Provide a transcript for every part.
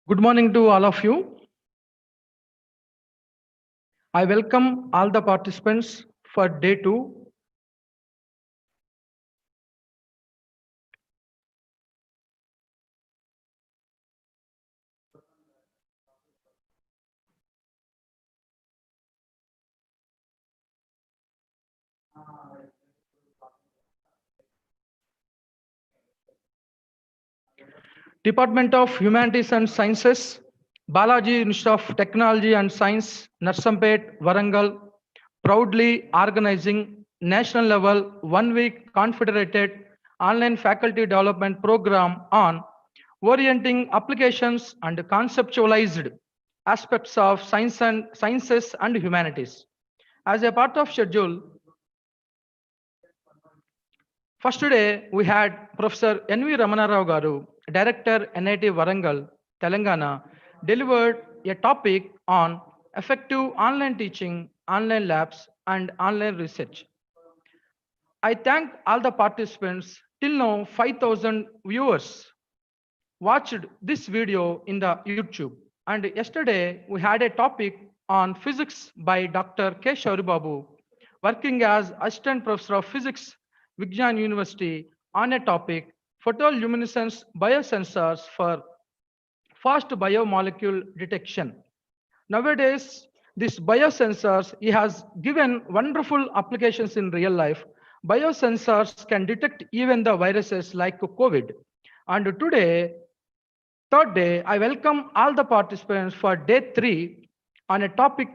Good morning to all of you. I welcome all the participants for day 2. Department of Humanities and Sciences, Balaji Institute of Technology and Science, Narsampet, Warangal, proudly organizing national level 1 week confederated online faculty development program on orienting applications and conceptualized aspects of sciences and humanities. As a part of schedule, first day we had Professor N.V. Ramanarao Garu, Director NIT Warangal, Telangana, delivered a topic on effective online teaching, online labs, and online research. I thank all the participants. Till now, 5,000 viewers watched this video in the YouTube. And yesterday, we had a topic on physics by Dr. K. Shauribabu, working as Assistant Professor of Physics, Vigyan University, on a topic photoluminescence biosensors for fast biomolecule detection. Nowadays, these biosensors, he has given wonderful applications in real life. Biosensors can detect even the viruses like COVID. And today, third day, I welcome all the participants for day 3 on a topic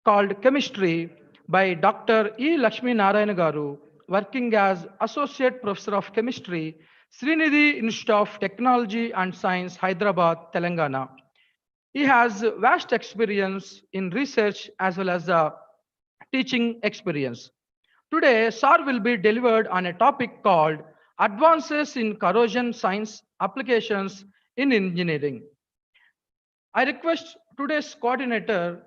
called chemistry by Dr. E. Lakshmi Narayana Garu, working as Associate Professor of Chemistry, Srinidhi Institute of Technology and Science, Hyderabad, Telangana. He has vast experience in research as well as teaching experience. Today, SAR will be delivered on a topic called Advances in Corrosion Science Applications in Engineering. I request today's coordinator,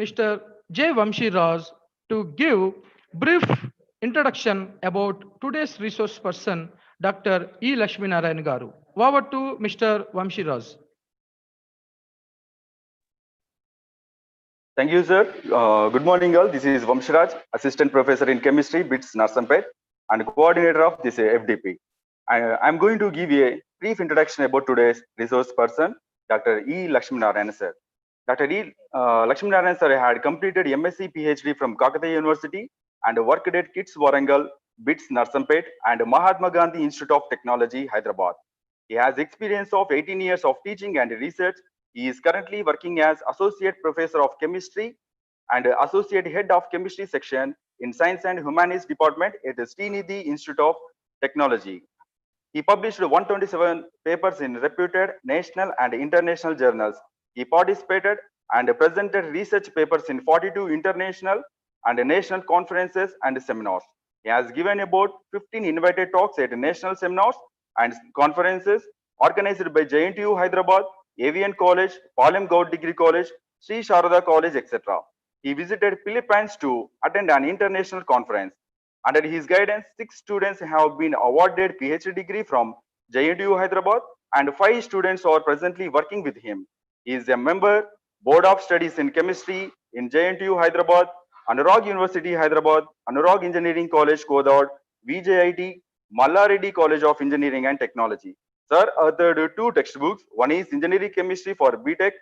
Mr. J. Vamshi Raj, to give brief introduction about today's resource person, Dr. E. Lakshmi Narayan Garu. Over to Mr. Vamshi Raj. Thank you, sir. Good morning, all. This is Vamshiraj, Assistant Professor in Chemistry, BITS Narsampet, and Coordinator of this FDP. I'm going to give you a brief introduction about today's resource person, Dr. E. Lakshmi Narayan, sir. Dr. E. Lakshmi Narayan, sir, had completed MSc PhD from Kakatiya University and worked at KITS Warangal, BITS Narsampet, and Mahatma Gandhi Institute of Technology, Hyderabad. He has experience of 18 years of teaching and research. He is currently working as Associate Professor of Chemistry and Associate Head of Chemistry Section in Science and Humanities Department at the Srinidhi Institute of Technology. He published 127 papers in reputed national and international journals. He participated and presented research papers in 42 international and national conferences and seminars. He has given about 15 invited talks at national seminars and conferences organized by JNTU Hyderabad, AVN College, Palam Gaud Degree College, Sri Sharada College, etc. He visited Philippines to attend an international conference. Under his guidance, 6 students have been awarded PhD degree from JNTU Hyderabad and 5 students are presently working with him. He is a member, Board of Studies in Chemistry in JNTU Hyderabad, Anurag University Hyderabad, Anurag Engineering College Kodad, VJIT, Mallareddy College of Engineering and Technology. Sir authored 2 textbooks. One is Engineering Chemistry for BTech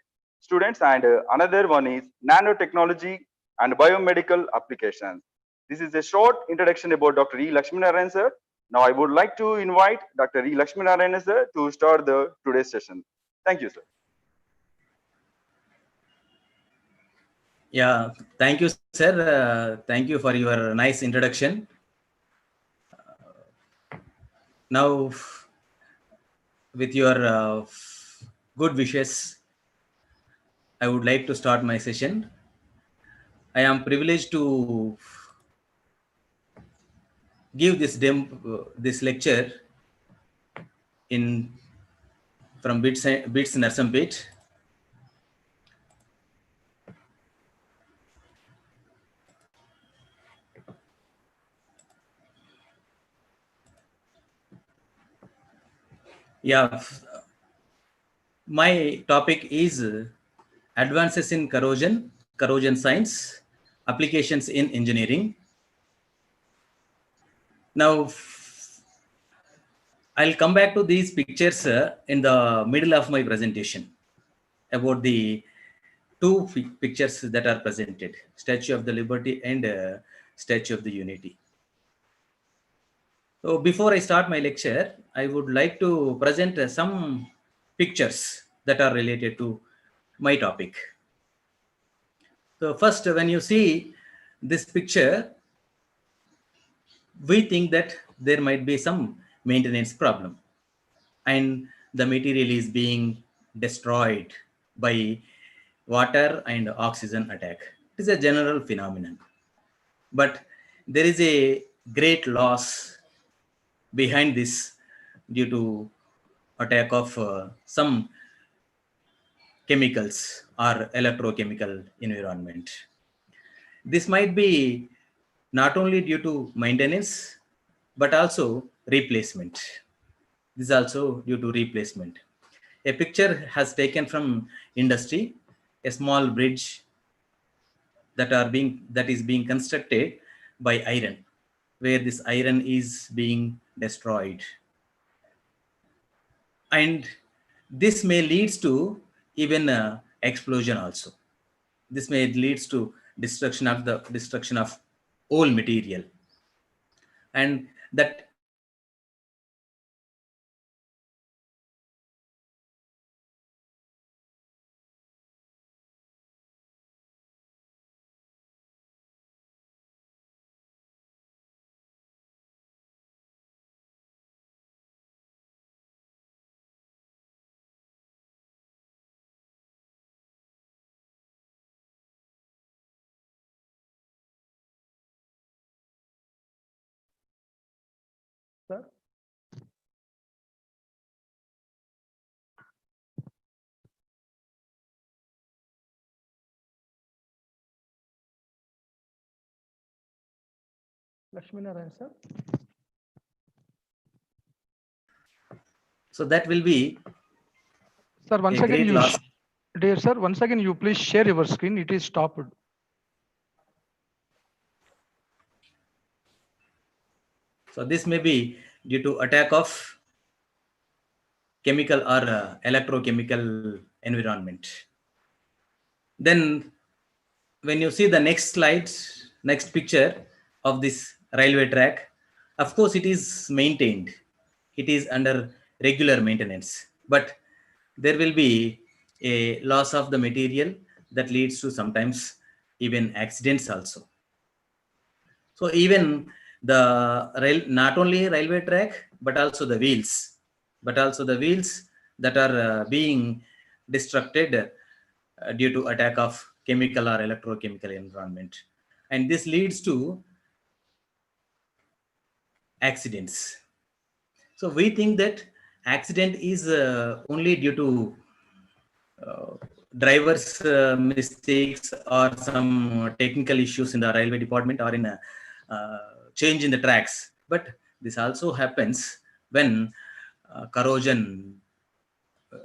students and another one is Nanotechnology and Biomedical Applications. This is a short introduction about Dr. E. Lakshmi Narayan, sir. Now I would like to invite Dr. E. Lakshmi Narayan, sir, to start the today's session. Thank you, sir. Yeah, thank you, sir. Thank you for your nice introduction. Now, with your good wishes, I would like to start my session. I am privileged to give this lecture in from BITS Narsampet. Yeah, My topic is advances in corrosion science, applications in engineering. Now, I'll come back to these pictures in the middle of my presentation about the two pictures that are presented, Statue of the Liberty and Statue of the Unity. So before I start my lecture, I would like to present some pictures that are related to my topic. So first, when you see this picture, we think that there might be some maintenance problem and the material is being destroyed by water and oxygen attack. It is a general phenomenon. But there is a great loss behind this due to attack of some chemicals or electrochemical environment. This might be not only due to maintenance, but also replacement. This is also due to replacement. A picture has taken from industry, a small bridge that is being constructed by iron, where this iron is being destroyed. And this may leads to even explosion also. This may leads to destruction of all material, and that Sir? Lakshmi Narayan, sir. so that will be Sir, once a again, great loss. dear sir, once again, you please share your screen. It is stopped. So this may be due to attack of chemical or electrochemical environment. Then when you see the next slide, next picture of this railway track, of course it is maintained. It is under regular maintenance, but there will be a loss of the material that leads to sometimes even accidents also. So even the rail, not only railway track, but also the wheels that are being destructed due to attack of chemical or electrochemical environment. And this leads to accidents. So we think that accident is only due to drivers' mistakes or some technical issues in the railway department or in a change in the tracks. But this also happens when corrosion,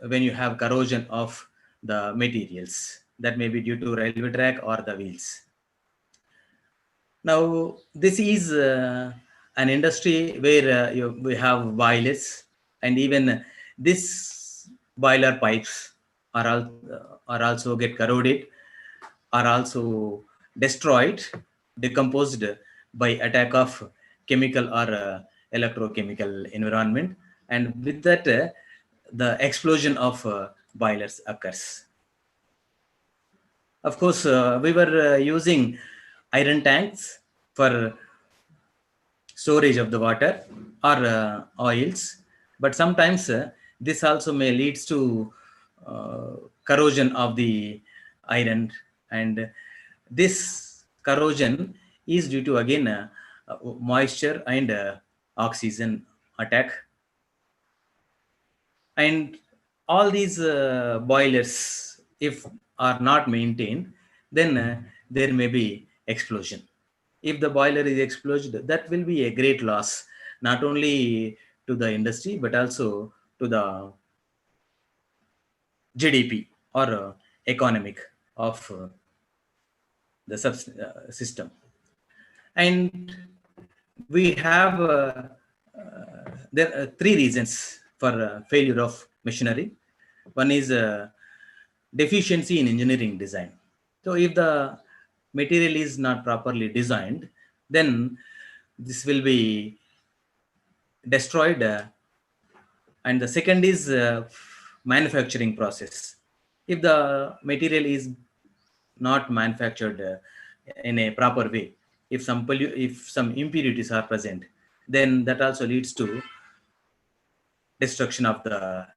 when you have corrosion of the materials. That may be due to railway track or the wheels. Now, this is an industry where we have boilers, and even this boiler pipes are also get corroded, are also destroyed, decomposed by attack of chemical or electrochemical environment, and with that the explosion of boilers occurs. Of course, we were using iron tanks for storage of the water or oils, but sometimes this also may leads to corrosion of the iron, and this corrosion is due to again moisture and oxygen attack. And all these boilers, if are not maintained, then there may be explosion. If the boiler is exploded, that will be a great loss, not only to the industry, but also to the GDP or economic of the system. And we have there are three reasons for failure of machinery. One is deficiency in engineering design. So if the material is not properly designed, then this will be destroyed. And the second is manufacturing process. If the material is not manufactured in a proper way, if some impurities are present, then that also leads to destruction of the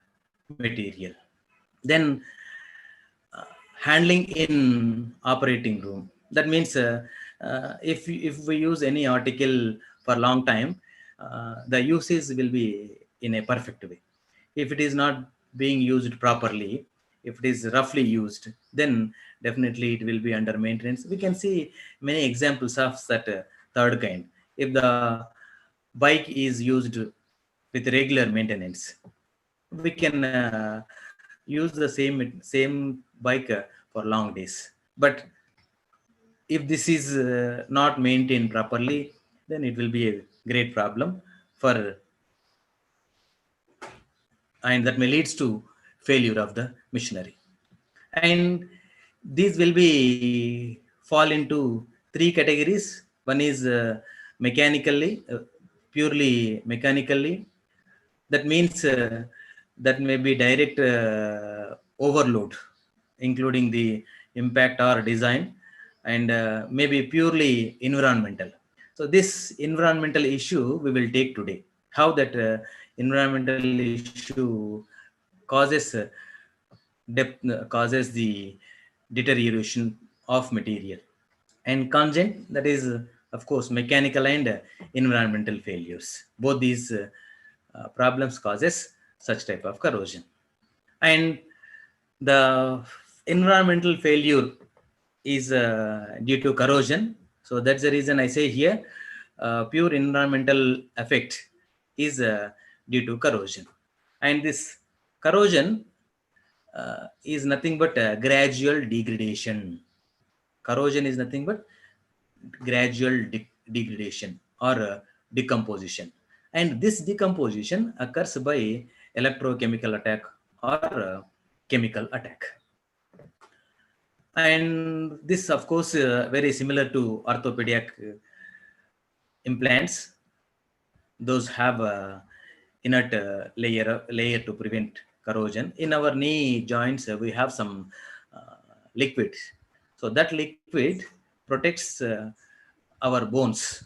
material. Then handling in operating room. That means if we use any article for a long time, the usage will be in a perfect way. If it is not being used properly, if it is roughly used, then definitely it will be under maintenance. We can see many examples of that third kind. If the bike is used with regular maintenance, we can use the same bike for long days. But if this is not maintained properly, then it will be a great problem for, and that may leads to failure of the machinery. And these will be fall into three categories. One is mechanically, purely mechanically. That means that may be direct overload, including the impact or design, and maybe purely environmental. So this environmental issue we will take today. How that environmental issue causes causes the deterioration of material. And content, that is of course mechanical and environmental failures. Both these problems causes such type of corrosion. And the environmental failure is due to corrosion. So that's the reason I say here pure environmental effect is due to corrosion. And this corrosion is nothing but gradual degradation. Corrosion is nothing but gradual degradation or decomposition. And this decomposition occurs by electrochemical attack or chemical attack. And this, of course, very similar to orthopedic implants. Those have a inert layer to prevent corrosion. In our knee joints, we have some liquid. So that liquid protects our bones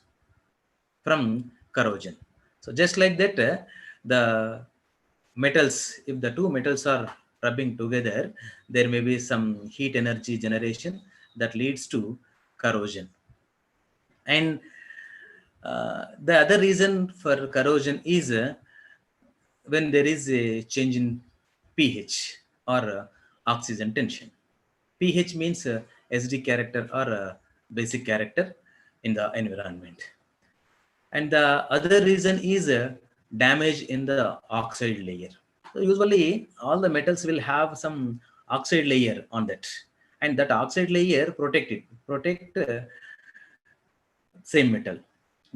from corrosion. So just like that, the metals, if the two metals are rubbing together, there may be some heat energy generation that leads to corrosion. And the other reason for corrosion is when there is a change in pH or oxygen tension. pH means SD character or basic character in the environment. And the other reason is damage in the oxide layer. So usually all the metals will have some oxide layer on that, and that oxide layer protect same metal,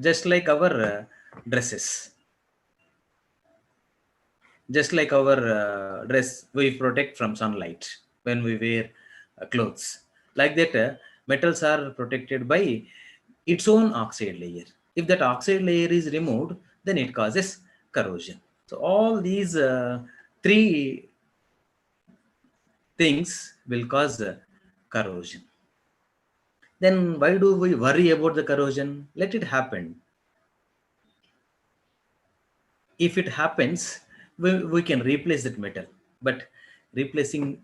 just like our dresses. Just like our dress, we protect from sunlight when we wear clothes. Like that, metals are protected by its own oxide layer. If that oxide layer is removed, then it causes corrosion. So all these three things will cause corrosion. Then why do we worry about the corrosion? Let it happen. If it happens, we can replace that metal. But replacement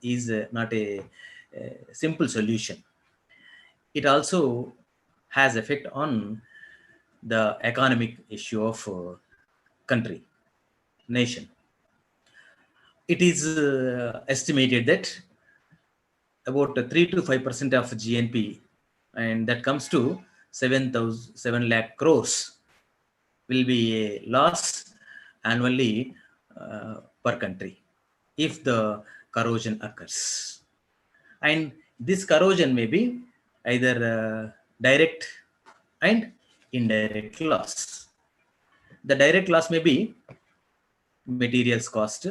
is not a simple solution. It also has effect on the economic issue of country, nation. It is estimated that about 3 to 5% of GNP, and that comes to 7 lakh crores, will be a loss annually per country. if the corrosion occurs. And this corrosion may be either direct and indirect loss. The direct loss may be materials cost,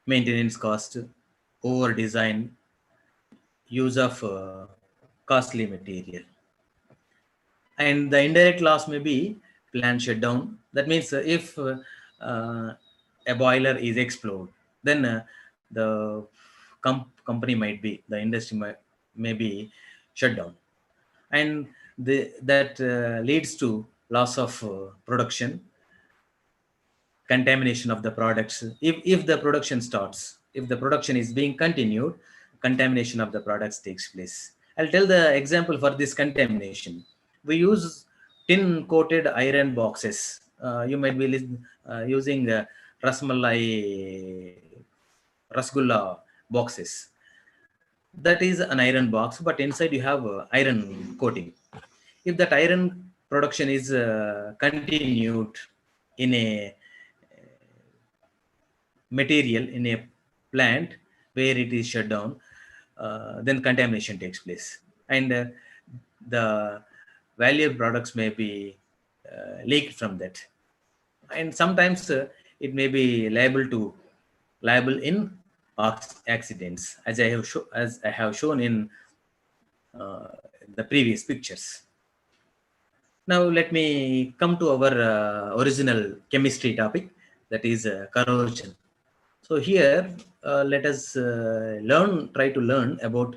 maintenance cost, over design, use of costly material. And the indirect loss may be plant shutdown. That means if a boiler is explode, then the company might be, the industry may be shut down. And that leads to loss of production, contamination of the products. If the production starts, if the production is being continued, contamination of the products takes place. I'll tell the example for this contamination. We use tin coated iron boxes. You might be using rasmalai, rasgulla boxes. That is an iron box, but inside you have iron coating. If that iron production is continued in a material, in a plant where it is shut down, then contamination takes place. And the valuable products may be leaked from that. And sometimes it may be liable in accidents, as I have shown in the previous pictures. Now let me come to our original chemistry topic, that is corrosion. So here let us try to learn about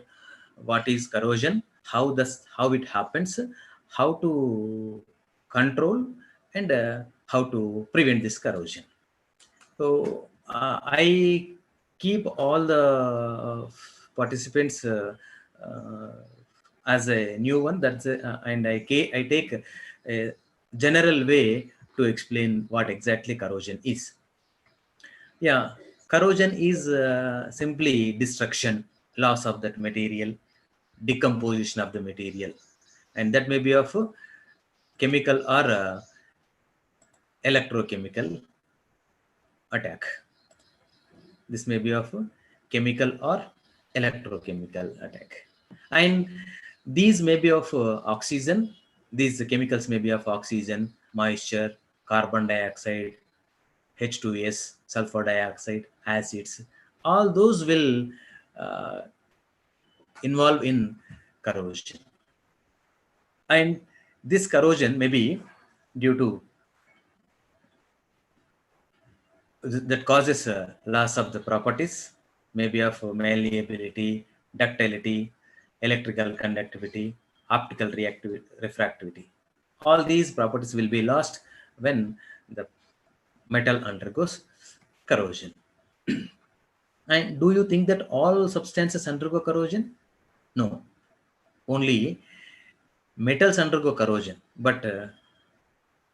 what is corrosion, how it happens, how to control, and how to prevent this corrosion. So I keep all the participants as a new one. And I take a general way to explain what exactly corrosion is. Yeah, corrosion is simply destruction, loss of that material, decomposition of the material, and that may be of chemical or electrochemical attack. This may be of chemical or electrochemical attack. And these may be of oxygen. These chemicals may be of oxygen, moisture, carbon dioxide, H2S, sulfur dioxide, acids. All those will uh, involve in corrosion. And this corrosion may be due to that causes loss of the properties, maybe of malleability, ductility, electrical conductivity, optical refractivity. All these properties will be lost when the metal undergoes corrosion. And do you think that all substances undergo corrosion? No, only metals undergo corrosion, but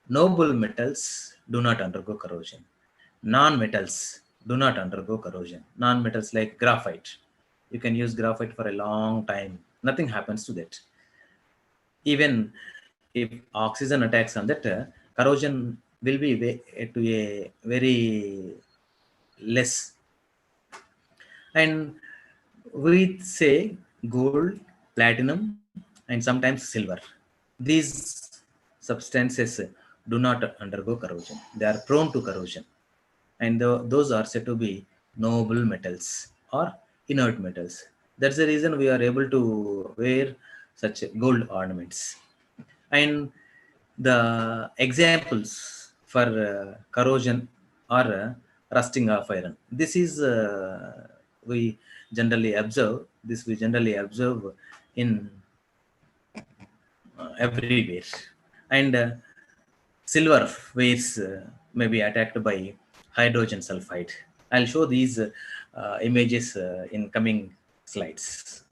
noble metals do not undergo corrosion. Non-metals do not undergo corrosion. Non-metals like graphite. You can use graphite for a long time. Nothing happens to that. Even if oxygen attacks on that, corrosion will be to a very less. And we say gold, platinum, and sometimes silver. These substances do not undergo corrosion. They are prone to corrosion. And those are said to be noble metals or inert metals. That's the reason we are able to wear such gold ornaments. And the examples for corrosion are rusting of iron. This is we generally observe. This we generally observe in everywhere. And silver waves may be attacked by hydrogen sulfide. I'll show these images in coming slides.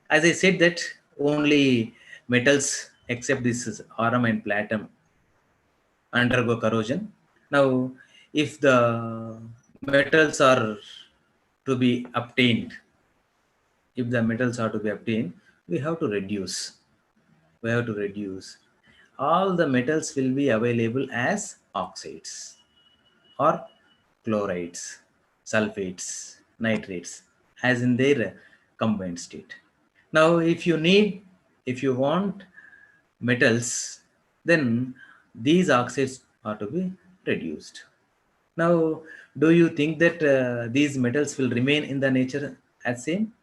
As I said that only metals except this is aurum and platinum undergo corrosion. Now, if the metals are to be obtained, we have to reduce. All the metals will be available as oxides or chlorides. sulfates, nitrates as in their combined state. Now, if you want metals, then these oxides are to be reduced. Now, do you think that these metals will remain in the nature as same?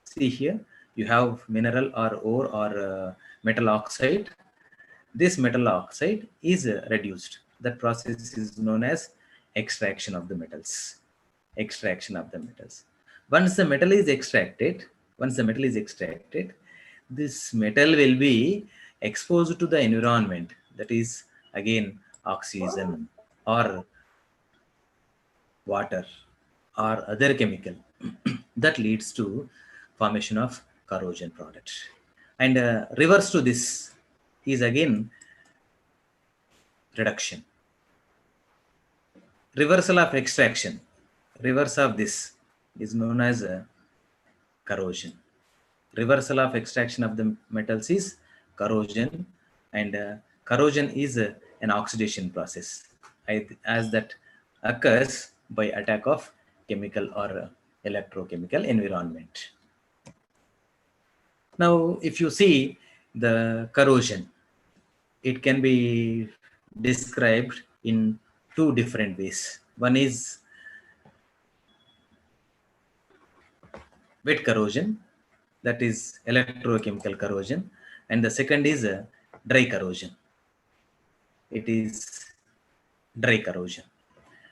See here, you have mineral or ore or metal oxide. This metal oxide is reduced. That process is known as extraction of the metals. Extraction of the metals. Once the metal is extracted, this metal will be exposed to the environment. That is again oxygen or water or other chemical that leads to formation of corrosion product. And reverse to this is again reduction. Reversal of extraction, reverse of this is known as corrosion. Reversal of extraction of the metals is corrosion, and corrosion is an oxidation process as that occurs by attack of chemical or electrochemical environment. Now, if you see the corrosion, it can be described in two different ways. One is wet corrosion, that is electrochemical corrosion, and the second is dry corrosion. It is dry corrosion.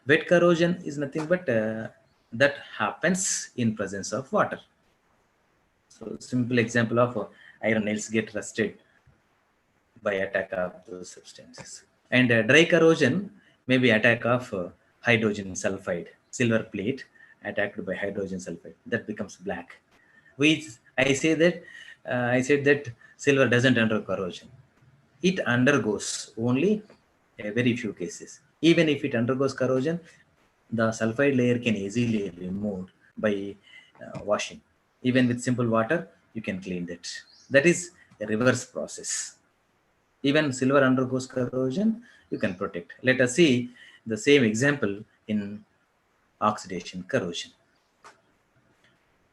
Wet corrosion is nothing but that happens in presence of water. So simple example of iron nails get rusted by attack of those substances. And dry corrosion may be attack of hydrogen sulfide, silver plate attacked by hydrogen sulfide, that becomes black. I said that silver doesn't undergo corrosion. It undergoes only a very few cases. Even if it undergoes corrosion, the sulfide layer can easily be removed by washing. Even with simple water, you can clean that. That is a reverse process. Even silver undergoes corrosion, you can protect. Let us see the same example in oxidation corrosion.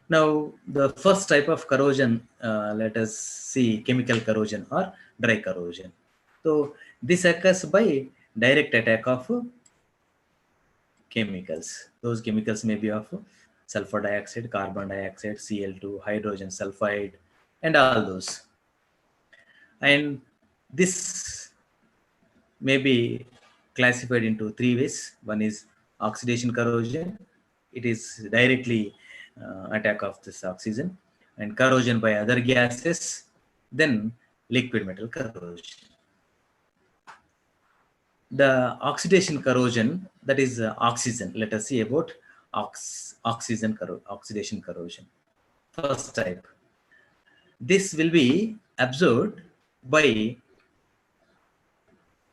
Now, the first type of corrosion, let us see chemical corrosion or dry corrosion. So, this occurs by direct attack of chemicals. Those chemicals may be of sulfur dioxide, carbon dioxide, Cl2, hydrogen sulfide, and all those. And this may be classified into three ways. One is oxidation corrosion. It is directly attack of this oxygen, and corrosion by other gases, then liquid metal corrosion. The oxidation corrosion, that is oxygen. Let us see about oxidation corrosion. First type. This will be absorbed by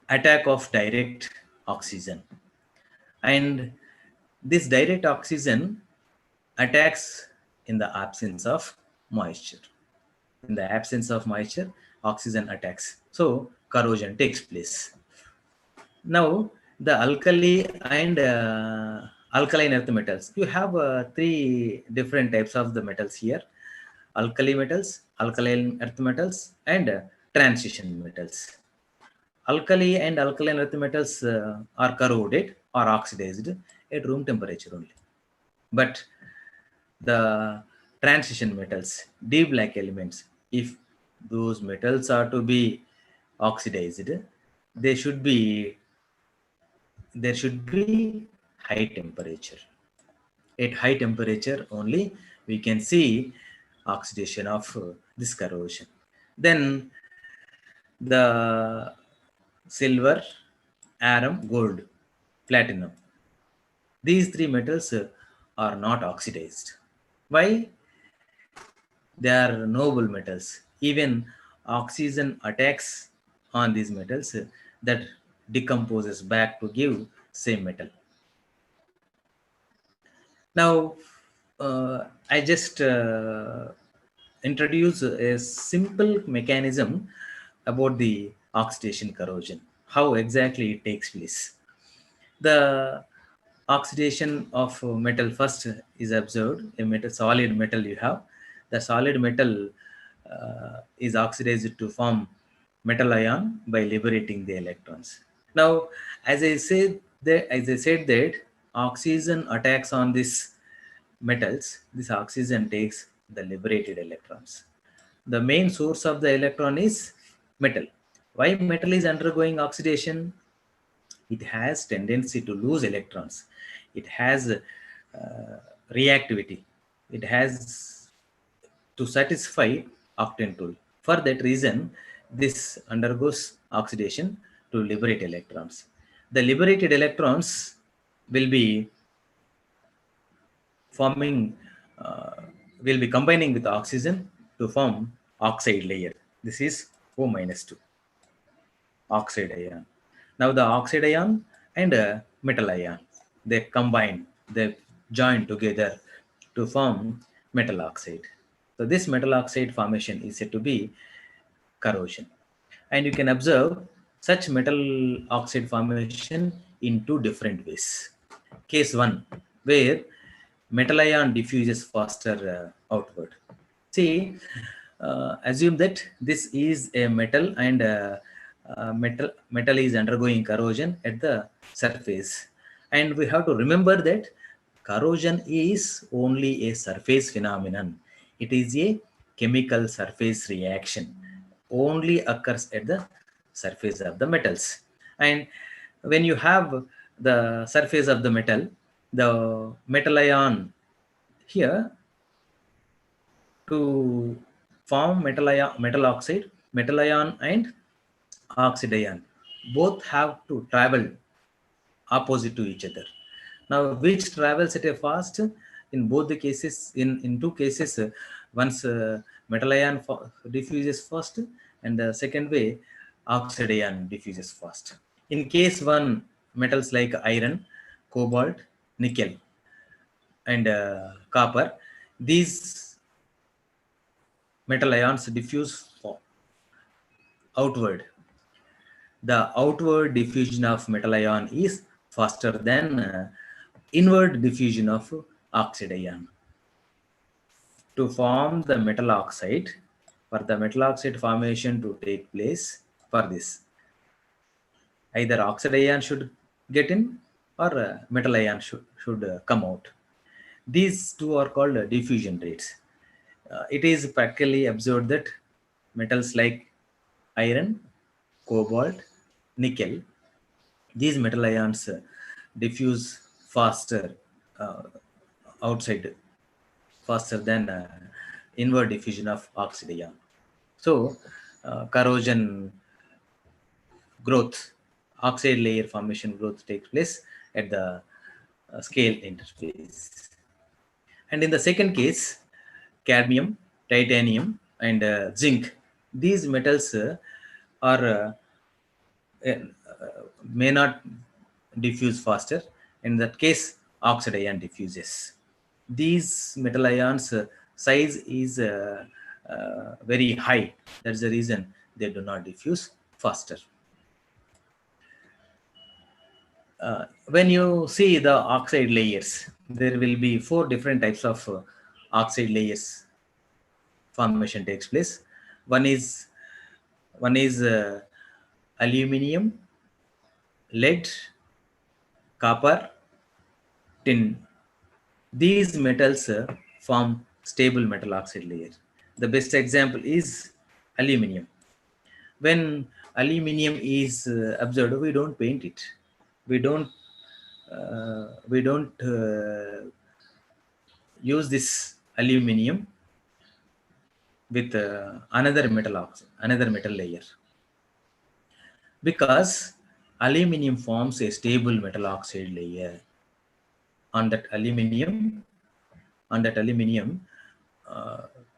attack of direct oxygen, and this direct oxygen attacks in the absence of moisture. In the absence of moisture, oxygen attacks. So corrosion takes place. Now, the alkali and alkaline earth metals. You have three different types of the metals here: alkali metals, alkaline earth metals, and transition metals. Alkali and alkaline earth metals are corroded or oxidized at room temperature only. But the transition metals, D black elements, if those metals are to be oxidized, there should be high temperature. At high temperature only we can see oxidation of this corrosion. Then the silver, arum, gold, platinum, these three metals are not oxidized. Why? They are noble metals. Even oxygen attacks on these metals that decomposes back to give same metal. Now, I just introduce a simple mechanism about the oxidation corrosion, how exactly it takes place. The oxidation of metal first is observed. A metal, solid metal you have. The solid metal is oxidized to form metal ion by liberating the electrons. Now, as I said that oxygen attacks on these metals, this oxygen takes the liberated electrons. The main source of the electron is metal. Why metal is undergoing oxidation? It has tendency to lose electrons. It has reactivity. It has to satisfy octane tool. For that reason, this undergoes oxidation to liberate electrons. The liberated electrons will be forming, will be combining with oxygen to form oxide layer. This is O minus 2, oxide ion. Now the oxide ion and metal ion, they combine, they join together to form metal oxide. So this metal oxide formation is said to be corrosion. And you can observe such metal oxide formation in two different ways. Case 1, where metal ion diffuses faster outward. See, assume that this is a metal and metal is undergoing corrosion at the surface. And we have to remember that corrosion is only a surface phenomenon. It is a chemical surface reaction, only occurs at the surface of the metals. And when you have the surface of the metal ion here, to form metal oxide, metal ion and oxide ion both have to travel opposite to each other. Now, which travels at a fast? In both the cases, in two cases, once metal ion diffuses first, and the second way, oxide ion diffuses first. In case 1, metals like iron, cobalt, nickel, and copper, these metal ions diffuse outward. The outward diffusion of metal ion is faster than inward diffusion of oxide ion. To form the metal oxide, for the metal oxide formation to take place, for this, either oxide ion should get in or metal ion should come out. These two are called diffusion rates. It is practically observed that metals like iron, cobalt, nickel, these metal ions diffuse faster outside, faster than inward diffusion of oxide ion. So, corrosion growth, oxide layer formation growth takes place at the scale interface. And in the second case, cadmium, titanium, and zinc, these metals are may not diffuse faster. In that case, oxide ion diffuses. These metal ions size is very high. That's the reason they do not diffuse faster. When you see the oxide layers, there will be 4 different types of oxide layers formation takes place. One is aluminum, lead, copper, tin. These metals form stable metal oxide layer. The best example is aluminum. When aluminum is observed, we don't paint it. We don't use this aluminum with another metal layer, because aluminum forms a stable metal oxide layer. On that aluminum,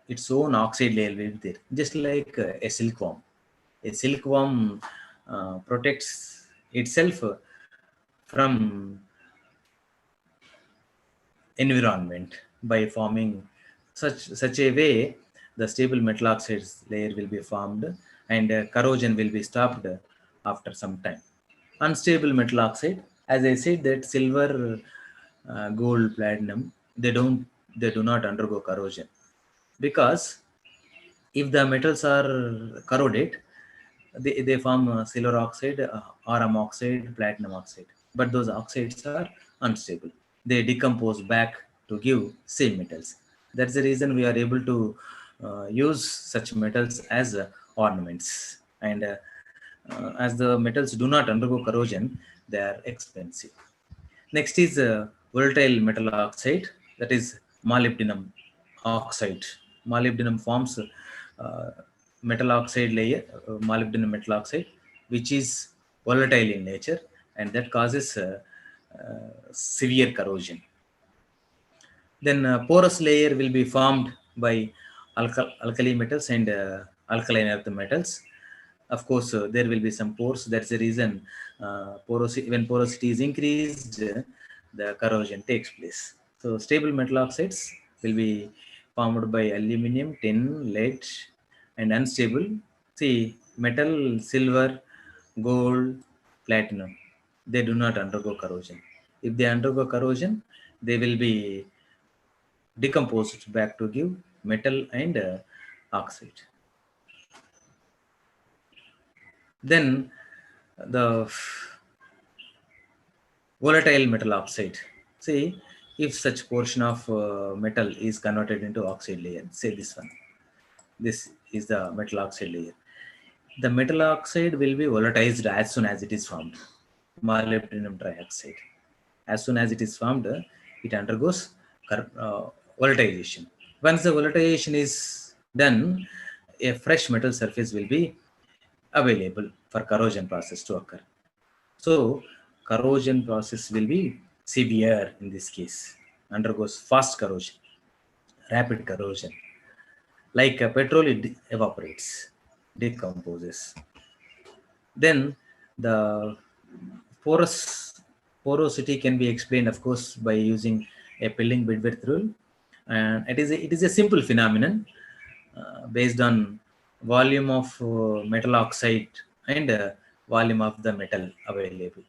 its own oxide layer will be there, just like a silkworm. A silkworm protects itself from environment by forming such a way the stable metal oxide layer will be formed, and corrosion will be stopped after some time. Unstable metal oxide, as I said, that silver gold, platinum, they do not undergo corrosion, because if the metals are corroded, they form silver oxide, rm oxide, platinum oxide, but those oxides are unstable. They decompose back to give same metals. That's the reason we are able to use such metals as ornaments. And as the metals do not undergo corrosion, they are expensive. Next is volatile metal oxide, that is molybdenum oxide. Molybdenum forms metal oxide layer, molybdenum metal oxide, which is volatile in nature, and that causes severe corrosion. Then porous layer will be formed by alkali metals and alkaline earth metals. Of course, there will be some pores. That's the reason when porosity is increased, the corrosion takes place. So stable metal oxides will be formed by aluminum, tin, lead, and unstable. See, metal, silver, gold, platinum, they do not undergo corrosion. If they undergo corrosion, they will be decomposed back to give metal and oxide. Then the volatile metal oxide. See, if such portion of metal is converted into oxide layer, say this one, this is the metal oxide layer. The metal oxide will be volatilized as soon as it is formed. Molybdenum trioxide. As soon as it is formed, it undergoes volatilization. Once the volatilization is done, a fresh metal surface will be available for corrosion process to occur. So corrosion process will be severe in this case, undergoes fast corrosion, rapid corrosion. Like petrol, it evaporates, decomposes. Then the porosity can be explained, of course, by using a Pilling Bidworth rule, and it is a simple phenomenon based on volume of metal oxide and volume of the metal available.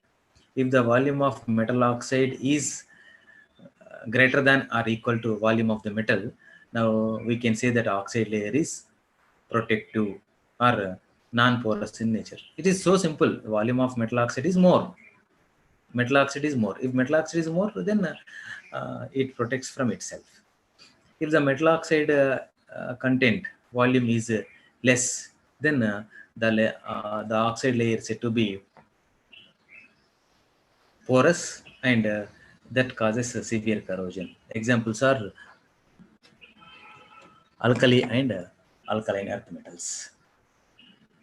If the volume of metal oxide is greater than or equal to volume of the metal, now we can say that oxide layer is protective or non-porous in nature. It is so simple. Volume of metal oxide is more. Metal oxide is more. If metal oxide is more, then it protects from itself. If the metal oxide content volume is less, then the oxide layer is said to be porous, and that causes severe corrosion. Examples are alkali and alkaline earth metals.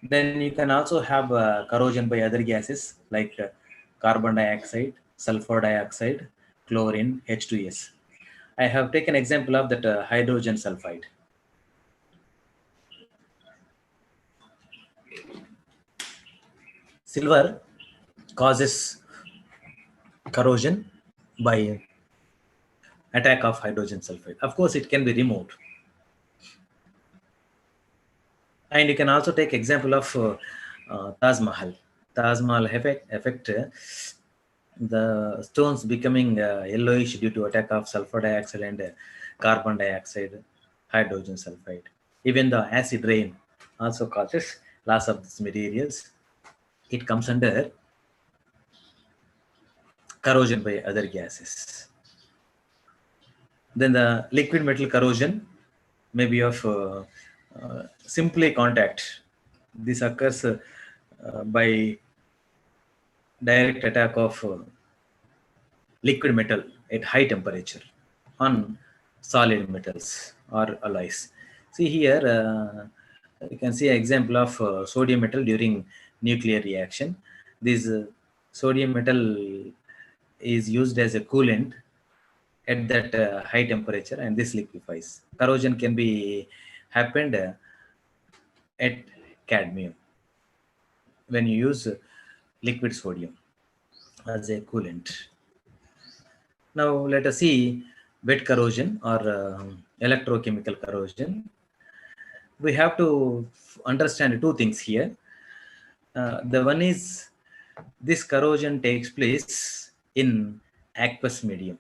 Then you can also have corrosion by other gases like carbon dioxide, sulfur dioxide, chlorine, H2S. I have taken example of that hydrogen sulfide. Silver causes corrosion by attack of hydrogen sulfide. Of course, it can be removed. And you can also take example of Taj Mahal. Taj Mahal effect the stones becoming yellowish due to attack of sulfur dioxide and carbon dioxide, hydrogen sulfide. Even the acid rain also causes loss of these materials. It comes under corrosion by other gases. Then the liquid metal corrosion may be of simply contact. This occurs by direct attack of liquid metal at high temperature on solid metals or alloys. See here, you can see an example of sodium metal during nuclear reaction. This sodium metal is used as a coolant at that high temperature, and this liquefies. Corrosion can be happened at cadmium when you use liquid sodium as a coolant. Now let us see wet corrosion or electrochemical corrosion. We have to understand two things here. The one is this corrosion takes place in aqueous medium.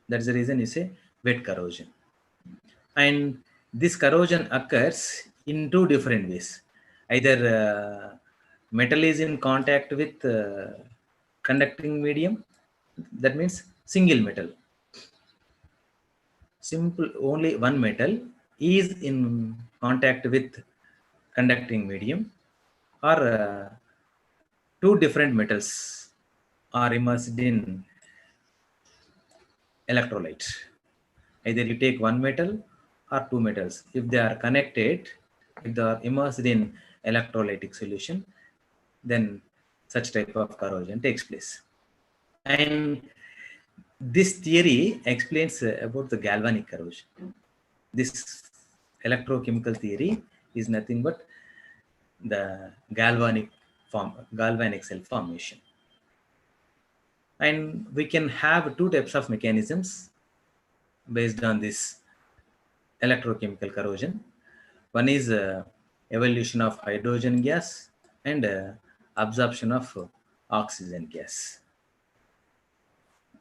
That's the reason you say wet corrosion. And this corrosion occurs in two different ways. Either metal is in contact with conducting medium, that means single metal. Simple, only one metal is in contact with conducting medium, or two different metals are immersed in electrolyte. Either you take one metal or two metals. If they are connected, if they are immersed in electrolytic solution, then such type of corrosion takes place. And this theory explains about the galvanic corrosion. This electrochemical theory is nothing but the galvanic cell formation. And we can have two types of mechanisms based on this electrochemical corrosion. One is evolution of hydrogen gas and absorption of oxygen gas.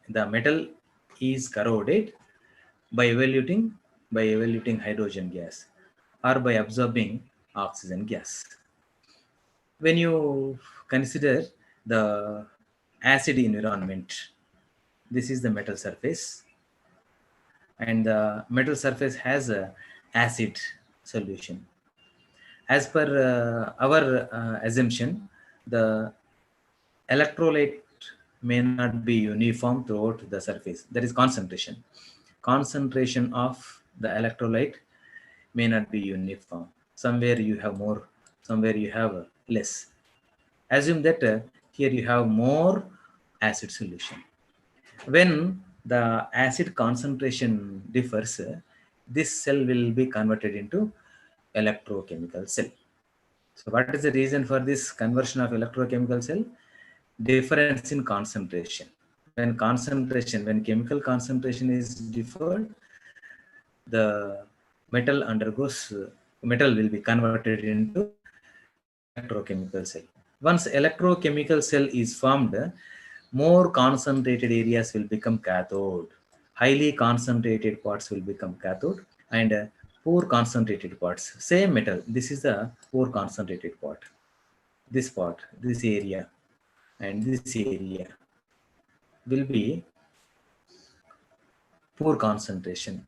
The metal is corroded by evaluating hydrogen gas or by absorbing oxygen gas. When you consider the acid environment, this is the metal surface, and the metal surface has a acid solution. As per our assumption, the electrolyte may not be uniform throughout the surface. That is concentration. Concentration of the electrolyte may not be uniform. Somewhere you have more, somewhere you have less. Assume that here you have more acid solution. When the acid concentration differs, this cell will be converted into electrochemical cell. So what is the reason for this conversion of electrochemical cell? Difference in concentration. When chemical concentration is differed, the metal will be converted into electrochemical cell. Once electrochemical cell is formed, more concentrated areas will become cathode. Highly concentrated parts will become cathode, and poor concentrated parts, same metal. This is the poor concentrated part. This part, this area, and this area will be poor concentration.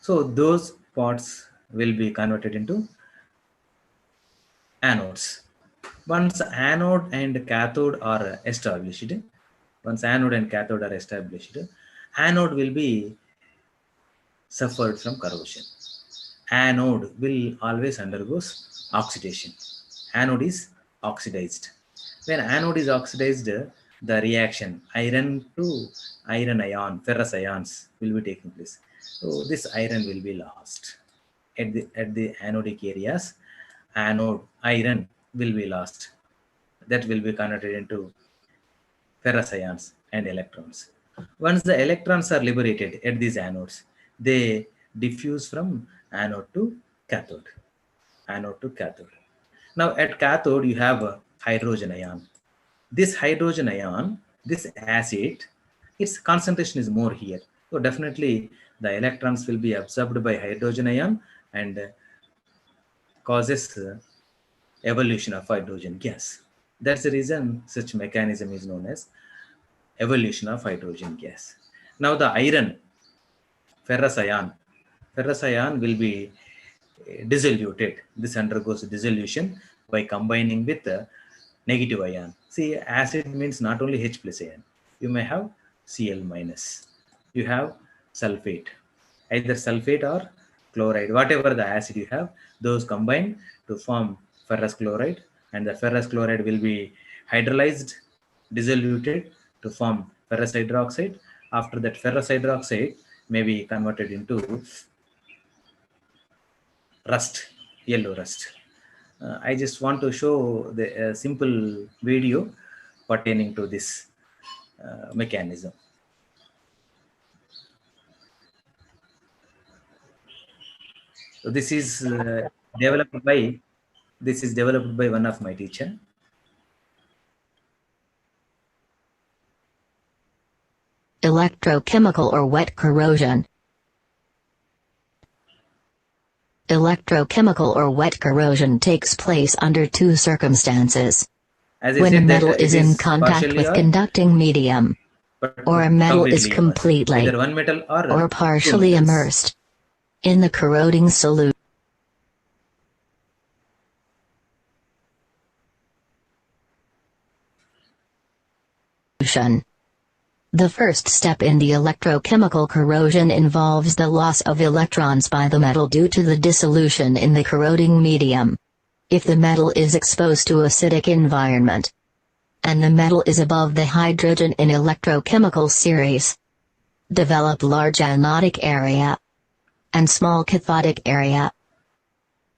So those parts will be converted into anodes. Once anode and cathode are established, anode will be suffered from corrosion. Anode will always undergoes oxidation. Anode is oxidized. When anode is oxidized, the reaction iron to iron ion, ferrous ions will be taking place. So this iron will be lost at the anodic areas. Anode iron will be lost. That will be converted into ferrous ions and electrons. Once the electrons are liberated at these anodes, they diffuse from anode to cathode. Now at cathode, you have a hydrogen ion. This hydrogen ion, this acid, its concentration is more here. So definitely the electrons will be absorbed by hydrogen ion and causes evolution of hydrogen gas. That's the reason such mechanism is known as evolution of hydrogen gas. Now the iron, ferrous ion will be dissoluted. This undergoes dissolution by combining with the negative ion. See, acid means not only H plus ion. You may have Cl minus. You have sulfate, either sulfate or chloride. Whatever the acid you have, those combine to form ferrous chloride, and the ferrous chloride will be hydrolyzed, dissoluted to form ferrous hydroxide. After that, ferrous hydroxide may be converted into rust, yellow rust. I just want to show the simple video pertaining to this mechanism. So this is developed by one of my teacher. Electrochemical or wet corrosion. Electrochemical or wet corrosion takes place under two circumstances. As I When a said that metal it is in is contact partially with or conducting medium, but or a metal is completely immersed. completely Either one metal or or two partially metals. immersed in the corroding solution. The first step in the electrochemical corrosion involves the loss of electrons by the metal due to the dissolution in the corroding medium. If the metal is exposed to acidic environment, and the metal is above the hydrogen in electrochemical series, develop large anodic area and small cathodic area.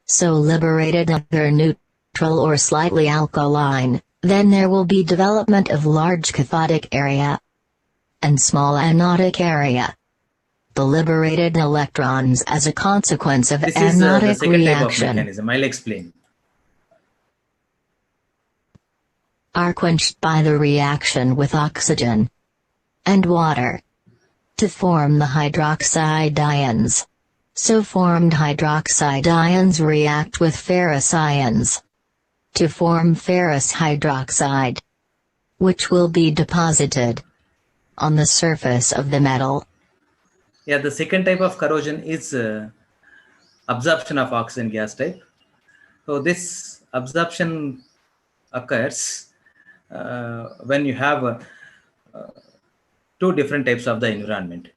So liberated either neutral or slightly alkaline, then there will be development of large cathodic area and small anodic area. The liberated electrons as a consequence of This is the anodic second type of reaction mechanism. I'll explain. are quenched by the reaction with oxygen and water to form the hydroxide ions. So formed hydroxide ions react with ferrous ions to form ferrous hydroxide, which will be deposited on the surface of the metal. Yeah, the second type of corrosion is absorption of oxygen gas type. So this absorption occurs when you have two different types of the environment.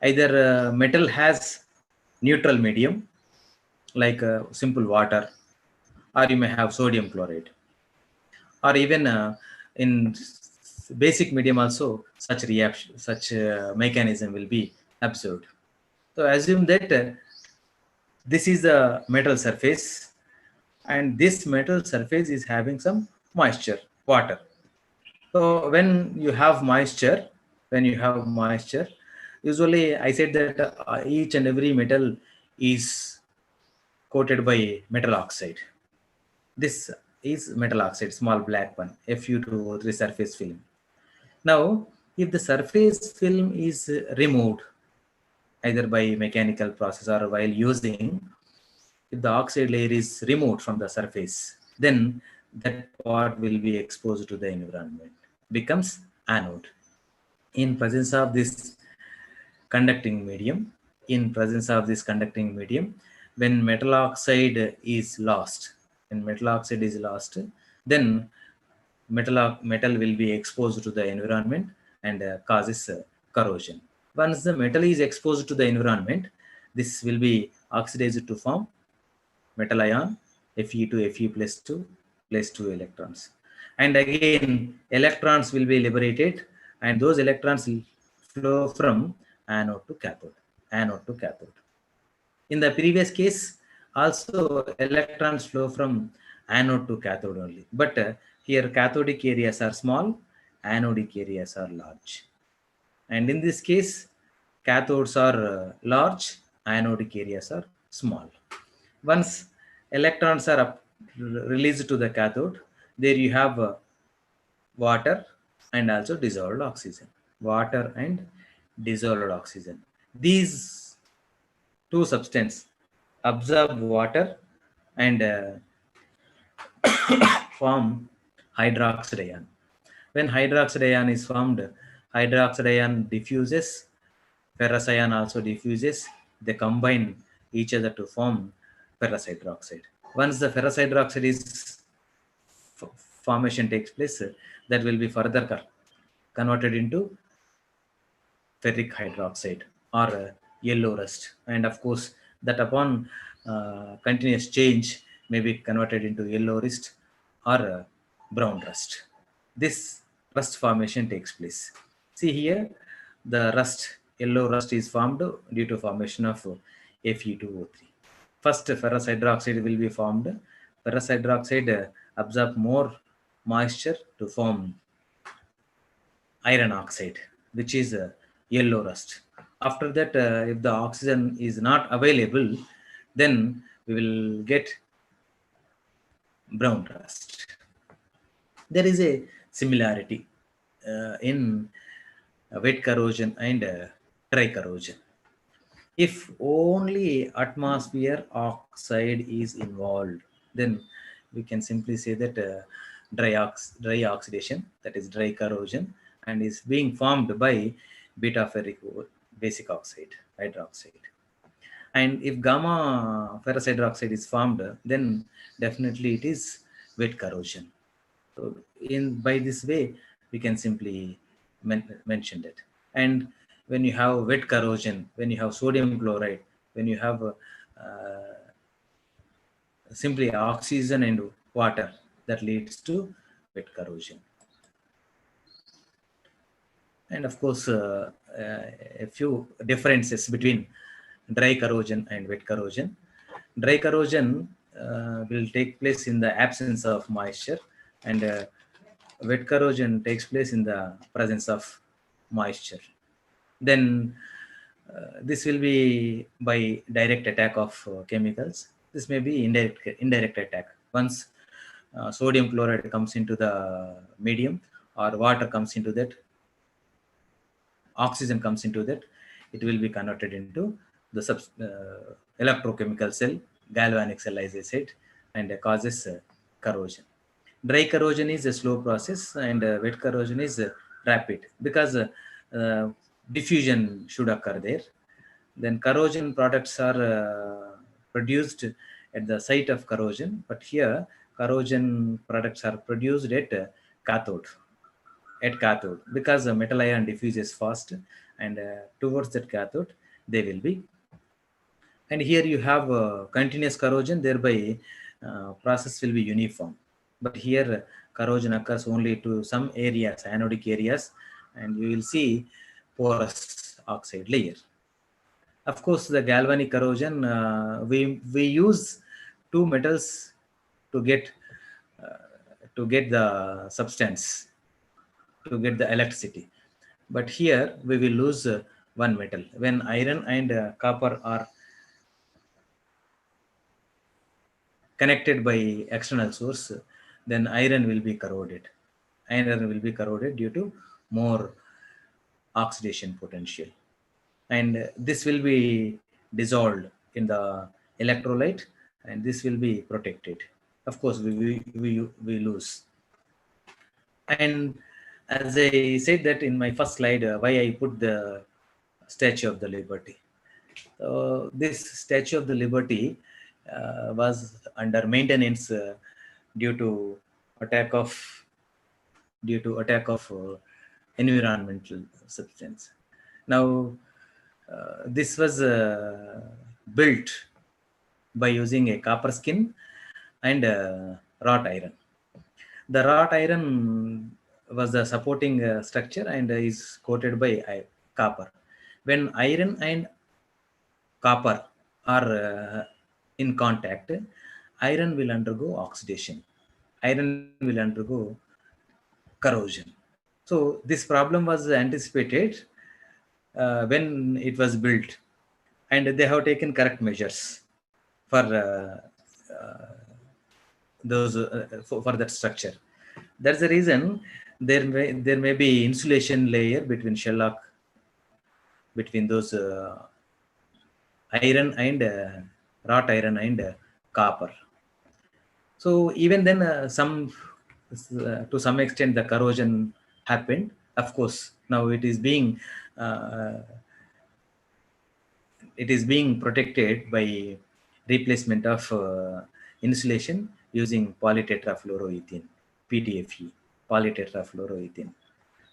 Either metal has neutral medium like simple water, or you may have sodium chloride, or even in basic medium also such reaction, such mechanism will be observed. So assume that this is the metal surface, and this metal surface is having some moisture, water. So when you have moisture, usually I said that each and every metal is coated by metal oxide. This is metal oxide, small black one, Fu2O3 surface film. Now, if the surface film is removed either by mechanical process or while using, if the oxide layer is removed from the surface, then that part will be exposed to the environment, becomes anode. In presence of this conducting medium, when metal oxide is lost, then metal will be exposed to the environment and causes corrosion. Once the metal is exposed to the environment, this will be oxidized to form metal ion Fe2 Fe plus 2 electrons. And again, electrons will be liberated, and those electrons will flow from anode to cathode. In the previous case, also electrons flow from anode to cathode only. But here cathodic areas are small, anodic areas are large. And in this case, cathodes are large, anodic areas are small. Once electrons are released to the cathode, there you have water and also dissolved oxygen. These two substances absorb water and form hydroxide ion. When hydroxide ion is formed, hydroxide ion diffuses, ferrous ion also diffuses. They combine each other to form ferrous hydroxide. Once the ferrous hydroxide is formation takes place, that will be further converted into ferric hydroxide or yellow rust, and of course that upon continuous change may be converted into yellow rust or brown rust. This rust formation takes place. See here, the yellow rust is formed due to formation of Fe2O3. First, ferrous hydroxide will be formed. Ferrous hydroxide absorb more moisture to form iron oxide, which is yellow rust. After that, if the oxygen is not available, then we will get brown rust. There is a similarity in wet corrosion and dry corrosion. If only atmosphere oxide is involved, then we can simply say that dry oxidation, that is dry corrosion, and is being formed by beta ferric basic oxide, hydroxide. And if gamma ferrous hydroxide is formed, then definitely it is wet corrosion. So in by this way, we can simply mention it. And when you have wet corrosion, when you have sodium chloride, when you have simply oxygen and water, that leads to wet corrosion. And of course, a few differences between dry corrosion and wet corrosion. Dry corrosion will take place in the absence of moisture, and wet corrosion takes place in the presence of moisture. Then this will be by direct attack of chemicals. This may be indirect attack. Once sodium chloride comes into the medium, or water comes into that, oxygen comes into that, it will be converted into the electrochemical cell, galvanic cell, as I said, and causes corrosion. Dry corrosion is a slow process, and wet corrosion is rapid, because diffusion should occur there. Then corrosion products are produced at the site of corrosion, but here corrosion products are produced at cathode, because the metal ion diffuses fast, and towards that cathode they will be. And here you have continuous corrosion, thereby process will be uniform. But here corrosion occurs only to some areas, anodic areas, and you will see porous oxide layer. Of course, the galvanic corrosion, we use two metals to get the substance, to get the electricity. But here we will lose one metal. When iron and copper are connected by external source, then iron will be corroded. Iron will be corroded due to more oxidation potential. And this will be dissolved in the electrolyte, and this will be protected. Of course, we lose. And as I said that in my first slide, why I put the Statue of the Liberty. This Statue of the Liberty was under maintenance due to attack of environmental substance. Now, this was built by using a copper skin and wrought iron. The wrought iron was the supporting structure and is coated by copper. When iron and copper are in contact, iron will undergo oxidation. Iron will undergo corrosion. So this problem was anticipated when it was built, and they have taken correct measures for for that structure. That's the reason there may be insulation layer between shellac, between those iron and wrought iron and copper. So even then, to some extent, the corrosion happened. Of course, now it is being protected by replacement of insulation using polytetrafluoroethene, PTFE, polytetrafluoroethene.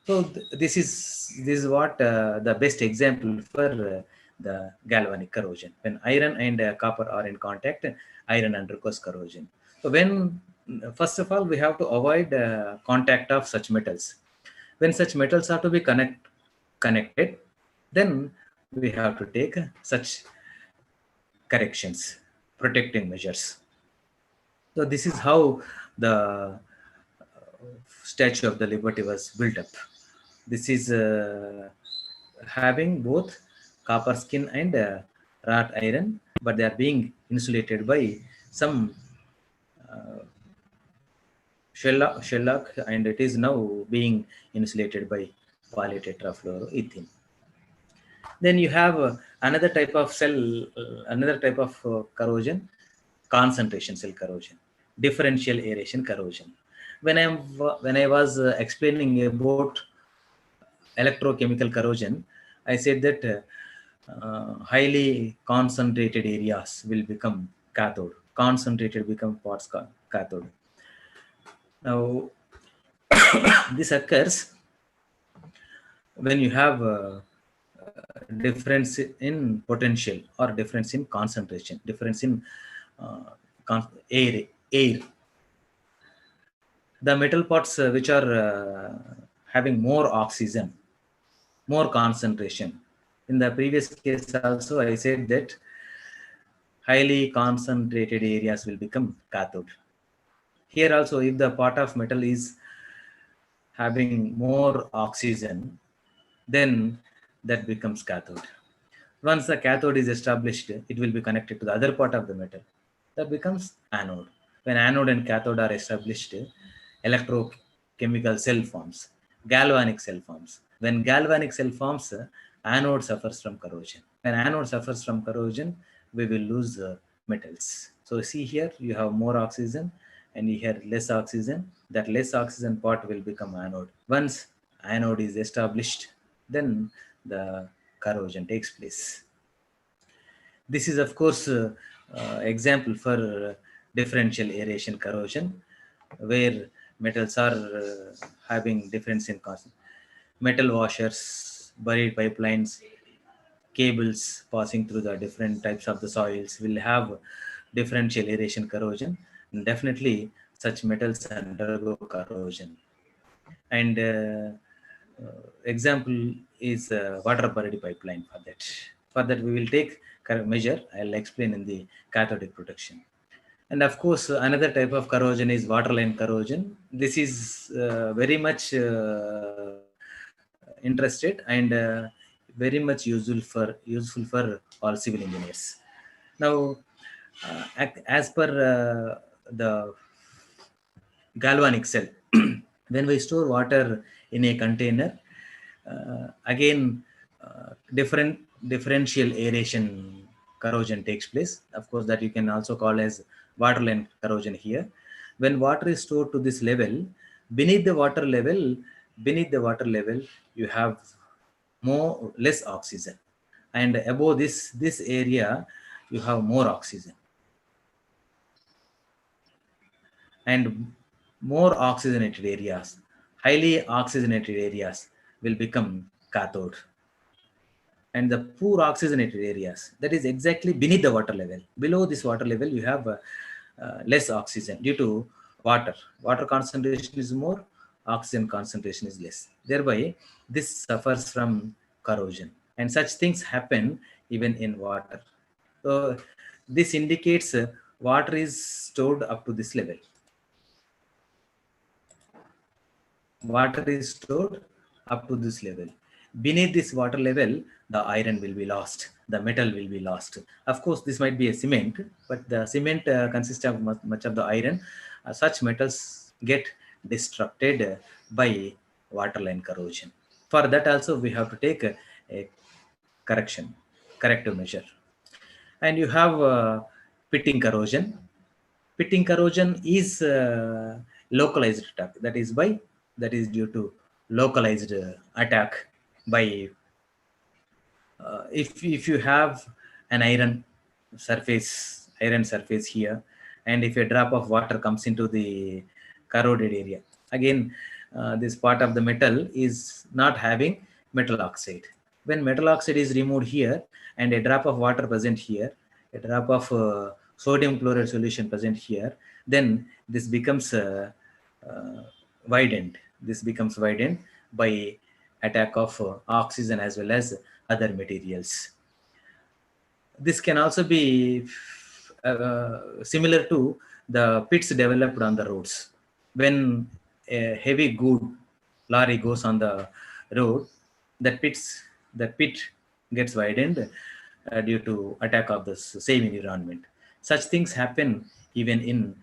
So this is what the best example for the galvanic corrosion. When iron and copper are in contact, iron undergoes corrosion. So when, first of all, we have to avoid contact of such metals. When such metals are to be connected, then we have to take such corrections, protecting measures. So this is how the Statue of the Liberty was built up. This is having both copper skin and wrought iron, but they are being insulated by some shellac, and it is now being insulated by polytetrafluoroethene. Then you have another type of corrosion, concentration cell corrosion, differential aeration corrosion. When I was explaining about electrochemical corrosion, I said that highly concentrated areas will become cathode. Concentrated become cathode. Now, this occurs when you have difference in potential or difference in concentration, difference in air. The metal parts which are having more oxygen, more concentration. In the previous case also, I said that highly concentrated areas will become cathode. Here also, if the part of metal is having more oxygen, then that becomes cathode. Once the cathode is established, it will be connected to the other part of the metal. That becomes anode. When anode and cathode are established, electrochemical cell forms, galvanic cell forms. When galvanic cell forms, anode suffers from corrosion. When anode suffers from corrosion, we will lose metals. So see here, you have more oxygen and you have less oxygen. That less oxygen part will become anode. Once anode is established, then the corrosion takes place. This is of course example for differential aeration corrosion, where metals are having difference in cost. Metal washers, buried pipelines, cables passing through the different types of the soils will have differential aeration corrosion. And definitely such metals undergo corrosion. And example is water buried pipeline for that. For that we will take measure. I'll explain in the cathodic protection. And of course, another type of corrosion is waterline corrosion. This is very much interested and very much useful for all civil engineers. Now, as per the galvanic cell, when we store water in a container, again differential aeration corrosion takes place. Of course, that you can also call as waterline corrosion here. When water is stored to this level, beneath the water level, you have less oxygen, and above this area you have more oxygen, and more oxygenated areas, highly oxygenated areas will become cathode. And the poor oxygenated areas, that is exactly beneath the water level. Below this water level, you have less oxygen due to water. Water concentration is more, oxygen concentration is less. Thereby, this suffers from corrosion. And such things happen even in water. So, this indicates water is stored up to this level. Water is stored up to this level. Beneath this water level, the iron will be lost, the metal will be lost. Of course, this might be a cement, but the cement consists of much of the iron. Such metals get destructed by waterline corrosion. For that also, we have to take a corrective measure. And you have pitting corrosion. Pitting corrosion is localized attack. That is due to localized attack by if you have an iron surface here, and if a drop of water comes into the corroded area, again this part of the metal is not having metal oxide. When metal oxide is removed here and a drop of water present here, a drop of sodium chloride solution present here, then this becomes widened. This becomes widened by attack of oxygen as well as other materials. This can also be similar to the pits developed on the roads. When a heavy good lorry goes on the road, the pit gets widened due to attack of the same environment. Such things happen even in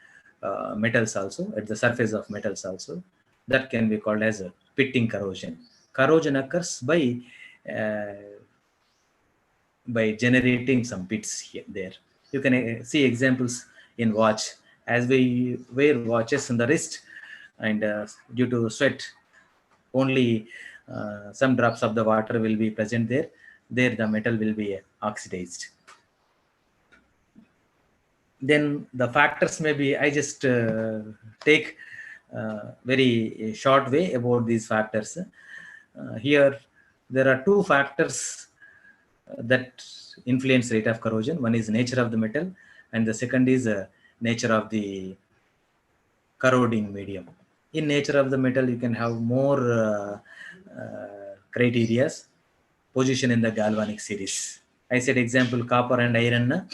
metals also, at the surface of metals also. That can be called as a pitting corrosion. corrosion occurs by generating some bits here there. You can see examples in watch. As we wear watches in the wrist, and due to sweat, only some drops of the water will be present there. There the metal will be oxidized. Then the factors may be, I just take very short way about these factors. Here there are two factors that influence rate of corrosion. One is nature of the metal, and the second is nature of the corroding medium. In nature of the metal, you can have more criterias. Position in the galvanic series. I said example, copper and iron.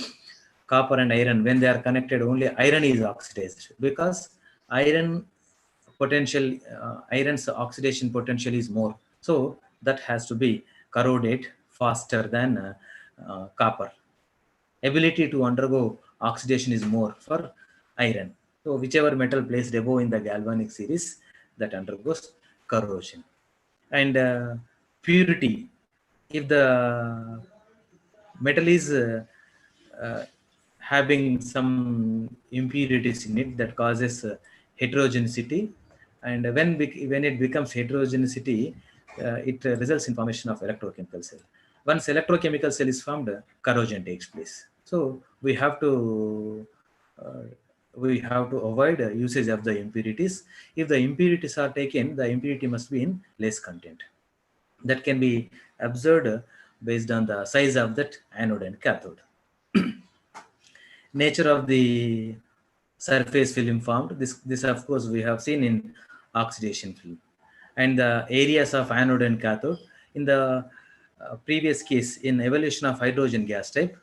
Copper and iron, when they are connected, only iron is oxidized, because iron's oxidation potential is more. So that has to be corroded faster than copper. Ability to undergo oxidation is more for iron. So whichever metal placed above in the galvanic series, that undergoes corrosion. And purity. If the metal is having some impurities in it, that causes heterogeneity, and when it becomes heterogeneity, it results in formation of electrochemical cell. Once electrochemical cell is formed, corrosion takes place. So we have to avoid usage of the impurities. If the impurities are taken, the impurity must be in less content. That can be observed based on the size of that anode and cathode. Nature of the surface film formed. This of course we have seen in oxidation film. And the areas of anode and cathode. In the previous case, in evolution of hydrogen gas type,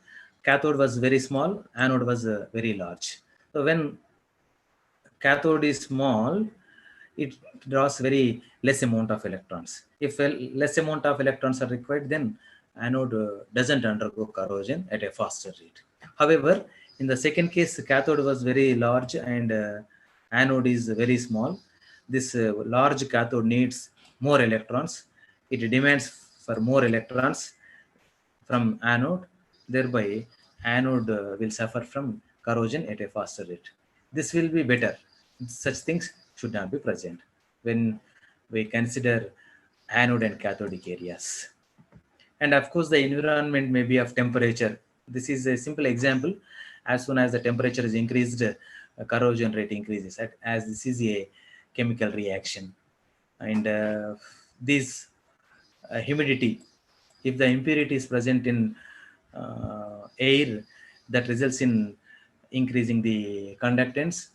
cathode was very small, anode was very large. So when cathode is small, it draws very less amount of electrons. If less amount of electrons are required, then anode doesn't undergo corrosion at a faster rate. However, in the second case, cathode was very large and anode is very small. This large cathode needs more electrons. It demands for more electrons from anode. Thereby, anode will suffer from corrosion at a faster rate. This will be better. Such things should not be present when we consider anode and cathodic areas. And of course, the environment may be of temperature. This is a simple example. As soon as the temperature is increased, corrosion rate increases, as this is a chemical reaction. And this humidity, if the impurity is present in air, that results in increasing the conductance.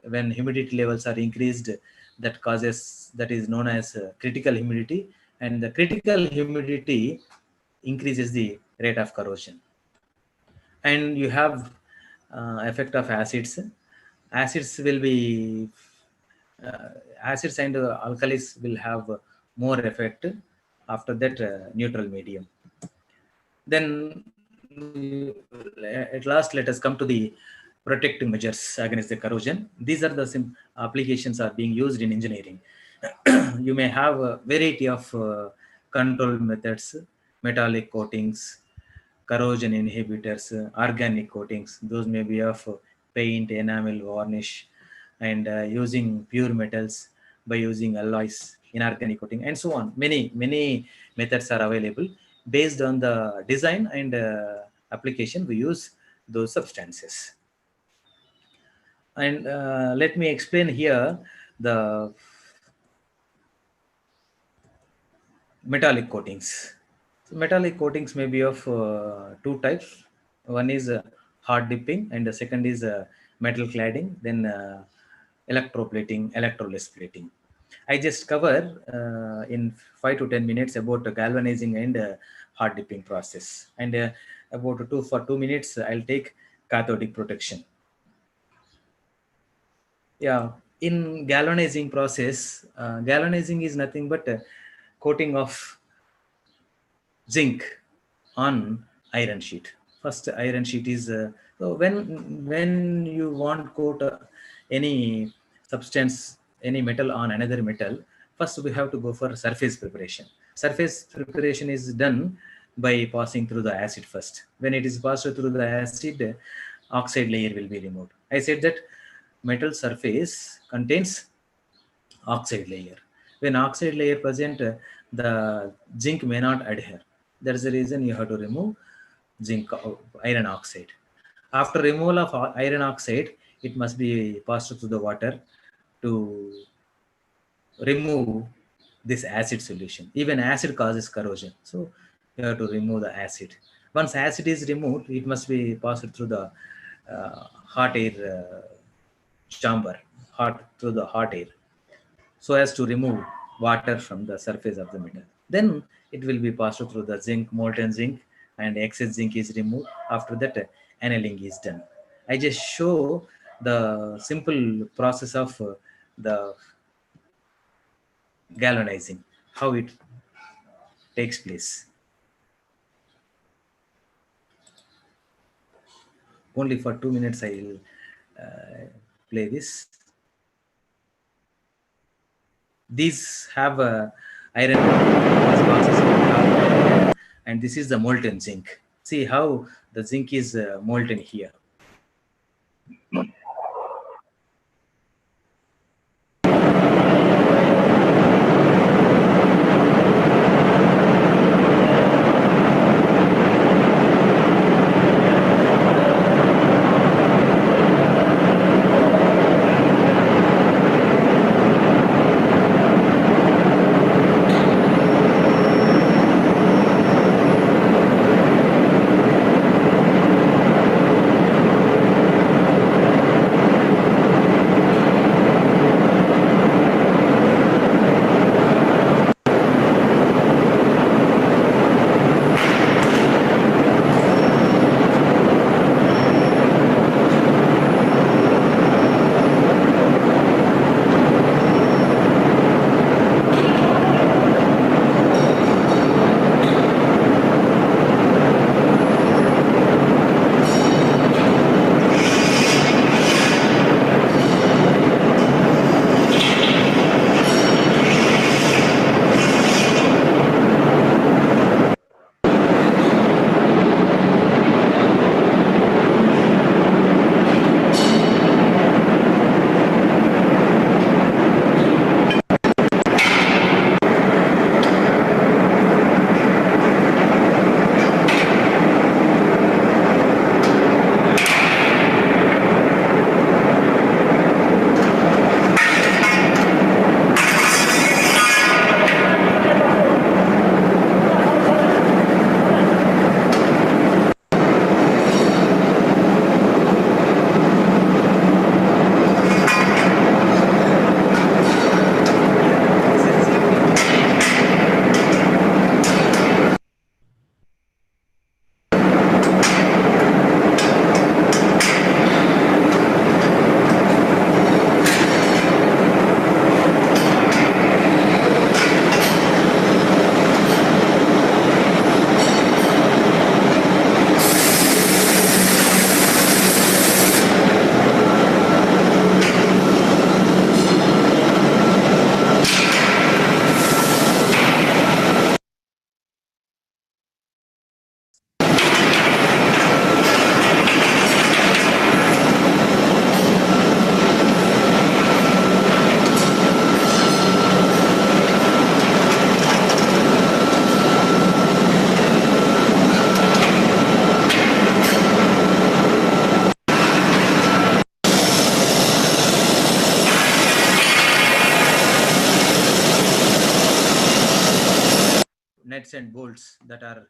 When humidity levels are increased, that is known as critical humidity, and the critical humidity increases the rate of corrosion. And you have effect of acids. Acids will be acids and alkalis will have more effect. After that, neutral medium. Then at last, let us come to the protective measures against the corrosion. These are the applications are being used in engineering. You may have a variety of control methods, metallic coatings, corrosion inhibitors, organic coatings. Those may be of paint, enamel, varnish, and using pure metals by using alloys, inorganic coating, and so on. Many methods are available. Based on the design and application, we use those substances. And let me explain here the metallic coatings. So metallic coatings may be of two types. One is hard dipping, and the second is metal cladding, then electroplating, electroless plating. I just cover in 5 to 10 minutes about galvanizing and hard dipping process, and about 2 minutes I'll take cathodic protection. Yeah, in galvanizing process, galvanizing is nothing but coating of zinc on iron sheet. First, iron sheet is so when you want coat any substance, any metal on another metal, First, we have to go for surface preparation. Surface preparation is done by passing through the acid first. When it is passed through the acid, oxide layer will be removed. I said that metal surface contains oxide layer. When oxide layer present, the zinc may not adhere. That is the reason you have to remove iron oxide. After removal of iron oxide, it must be passed through the water to remove this acid solution. Even acid causes corrosion, so you have to remove the acid. Once acid is removed, it must be passed through the hot air chamber, through the hot air, so as to remove water from the surface of the metal. Then it will be passed through the zinc, molten zinc, and excess zinc is removed. After that, annealing is done. I just show the simple process of the galvanizing, how it takes place. Only for 2 minutes I will play this. These have iron and this is the molten zinc. See how the zinc is molten here. Nuts and bolts that are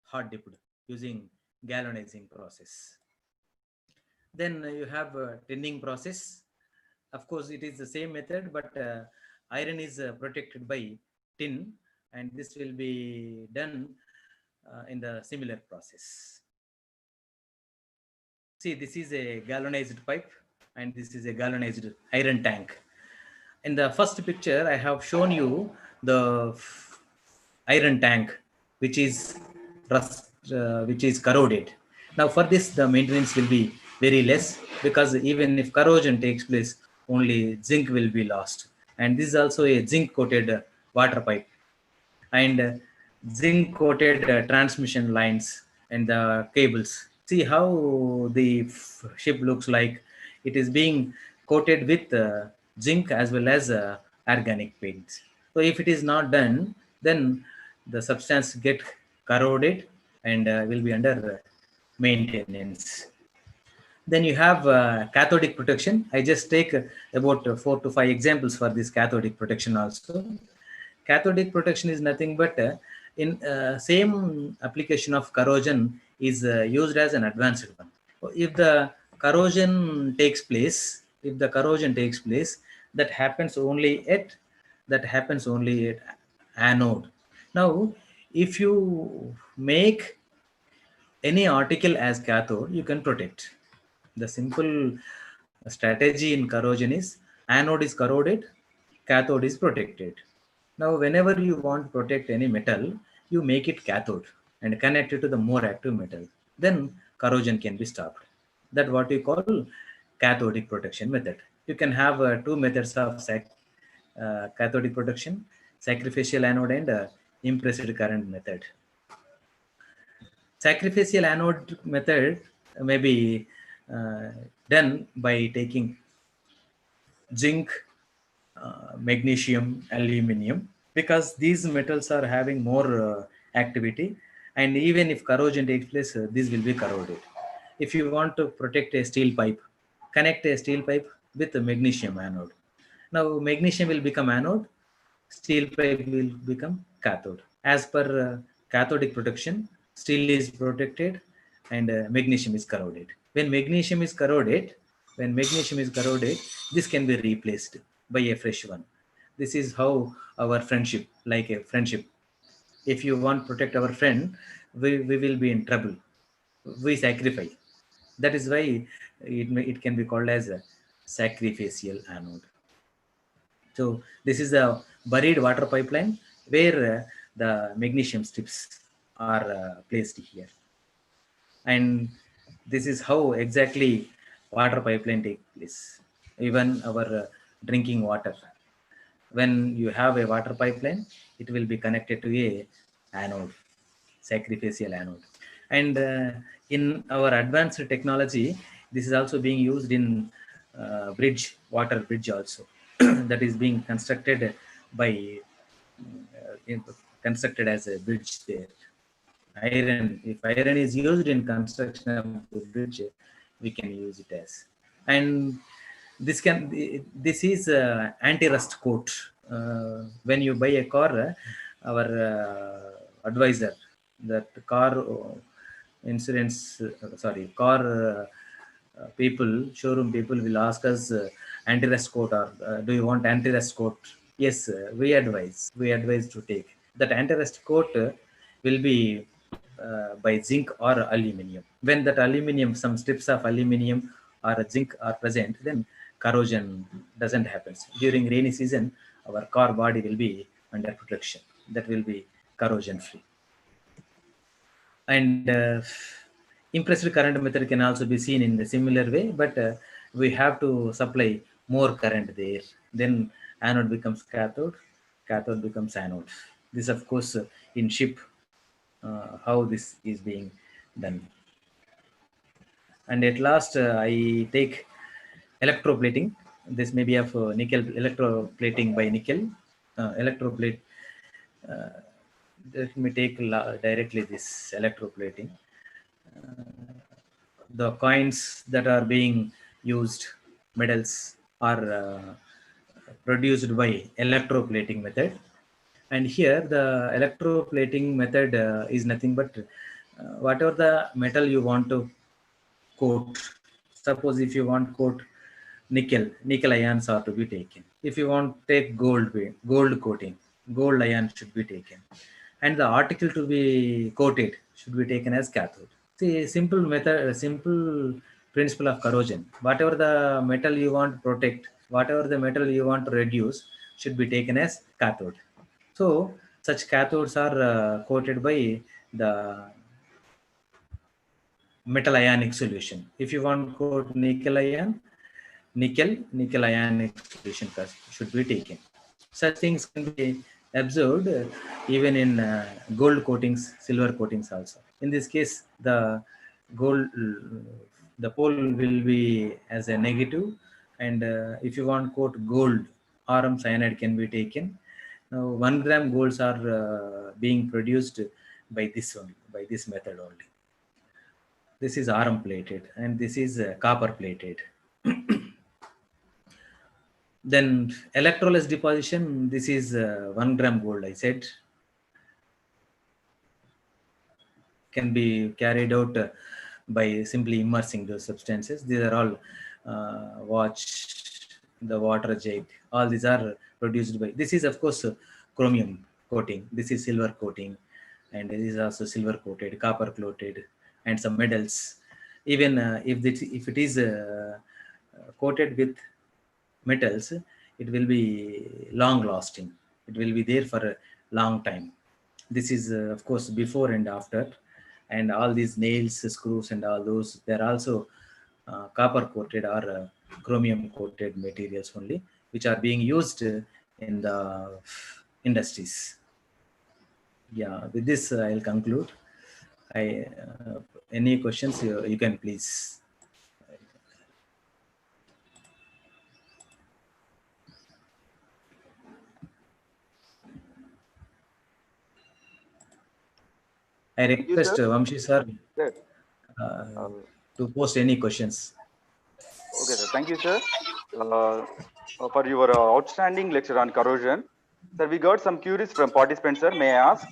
hot dipped using galvanizing process. Then you have a tinning process. Of course, it is the same method, but iron is protected by tin, and this will be done in the similar process. See, this is a galvanized pipe, and this is a galvanized iron tank. In the first picture, I have shown you the iron tank, which is corroded. Now, for this, the maintenance will be very less, because even if corrosion takes place, only zinc will be lost. And this is also a zinc coated water pipe, and zinc coated transmission lines and the cables. See how the ship looks like. It is being coated with zinc as well as organic paints. So if it is not done, then the substance get corroded and will be under maintenance. Then you have cathodic protection. I just take about 4 to 5 examples for this cathodic protection also. Cathodic protection is nothing but in same application of corrosion is used as an advanced one. If the corrosion takes place, that happens only at anode. Now, if you make any article as cathode, you can protect. The simple strategy in corrosion is anode is corroded, cathode is protected. Now, whenever you want to protect any metal, you make it cathode and connect it to the more active metal. Then corrosion can be stopped. That's what we call cathodic protection method. You can have two methods of cathodic protection: sacrificial anode and impressed current method. Sacrificial anode method may be done by taking zinc, magnesium, aluminum, because these metals are having more activity, and even if corrosion takes place, this will be corroded. If you want to protect a steel pipe, connect a steel pipe with a magnesium anode. Now magnesium will become anode, steel pipe will become cathode. As per cathodic protection, steel is protected and magnesium is corroded. When magnesium is corroded, this can be replaced by a fresh one. This is how our friendship, like a friendship. If you want to protect our friend, we will be in trouble. We sacrifice. That is why it can be called as a sacrificial anode. So this is a buried water pipeline where the magnesium strips are placed here. And this is how exactly water pipeline takes place. Even our drinking water. When you have a water pipeline, it will be connected to a anode, sacrificial anode. And in our advanced technology, this is also being used in water bridge also. That is being constructed by constructed as a bridge there. If iron is used in construction of the bridge, we can use it as. And this is anti-rust coat. When you buy a car, our advisor, that car insurance, showroom people will ask us anti-rust coat, or do you want anti-rust coat? Yes, we advise to take that. Anti-rust coat will be by zinc or aluminum. When that aluminum, some strips of aluminum or zinc are present, then corrosion doesn't happen. During rainy season, our car body will be under protection. That will be corrosion free. And impressed current method can also be seen in the similar way, but we have to supply more current there. Then anode becomes cathode becomes anode. This, of course, in ship, how this is being done. And at last, I take electroplating. This may be of nickel, electroplating by nickel. Electroplate. Let me take directly this electroplating. The coins that are being used, medals, are produced by electroplating method. And here the electroplating method is nothing but whatever the metal you want to coat. Suppose if you want coat nickel ions are to be taken. If you want to take gold coating, gold ion should be taken. And the article to be coated should be taken as cathode. See, simple principle of corrosion. Whatever the metal you want to protect, whatever the metal you want to reduce, should be taken as cathode. So such cathodes are coated by the metal ionic solution. If you want to coat nickel ion, nickel ionic solution should be taken. Such things can be observed even in gold coatings, silver coatings also. In this case, the gold, the pole will be as a negative, and if you want coat gold, RM cyanide can be taken. Now, 1 gram golds are being produced by this only, by this method only. This is RM plated, and this is copper plated. Then electrolysis deposition, this is 1 gram gold, I said, can be carried out by simply immersing those substances. These are all watch, the water jet, all these are produced by, this is of course chromium coating, this is silver coating, and this is also silver coated, copper coated, and some metals. Even if it is coated with metals, it will be long lasting. It will be there for a long time. This is of course before and after, and all these nails, screws, and all those, they're also copper coated or chromium coated materials only, which are being used in the industries. Yeah, with this I'll conclude. Any questions you can please. I Thank you, request sir. Vamshi sir Sir, uh, uh, to post any questions. okay, sir. Thank you, sir, for your outstanding lecture on corrosion. Sir, we got some queries from participants, sir. May I ask?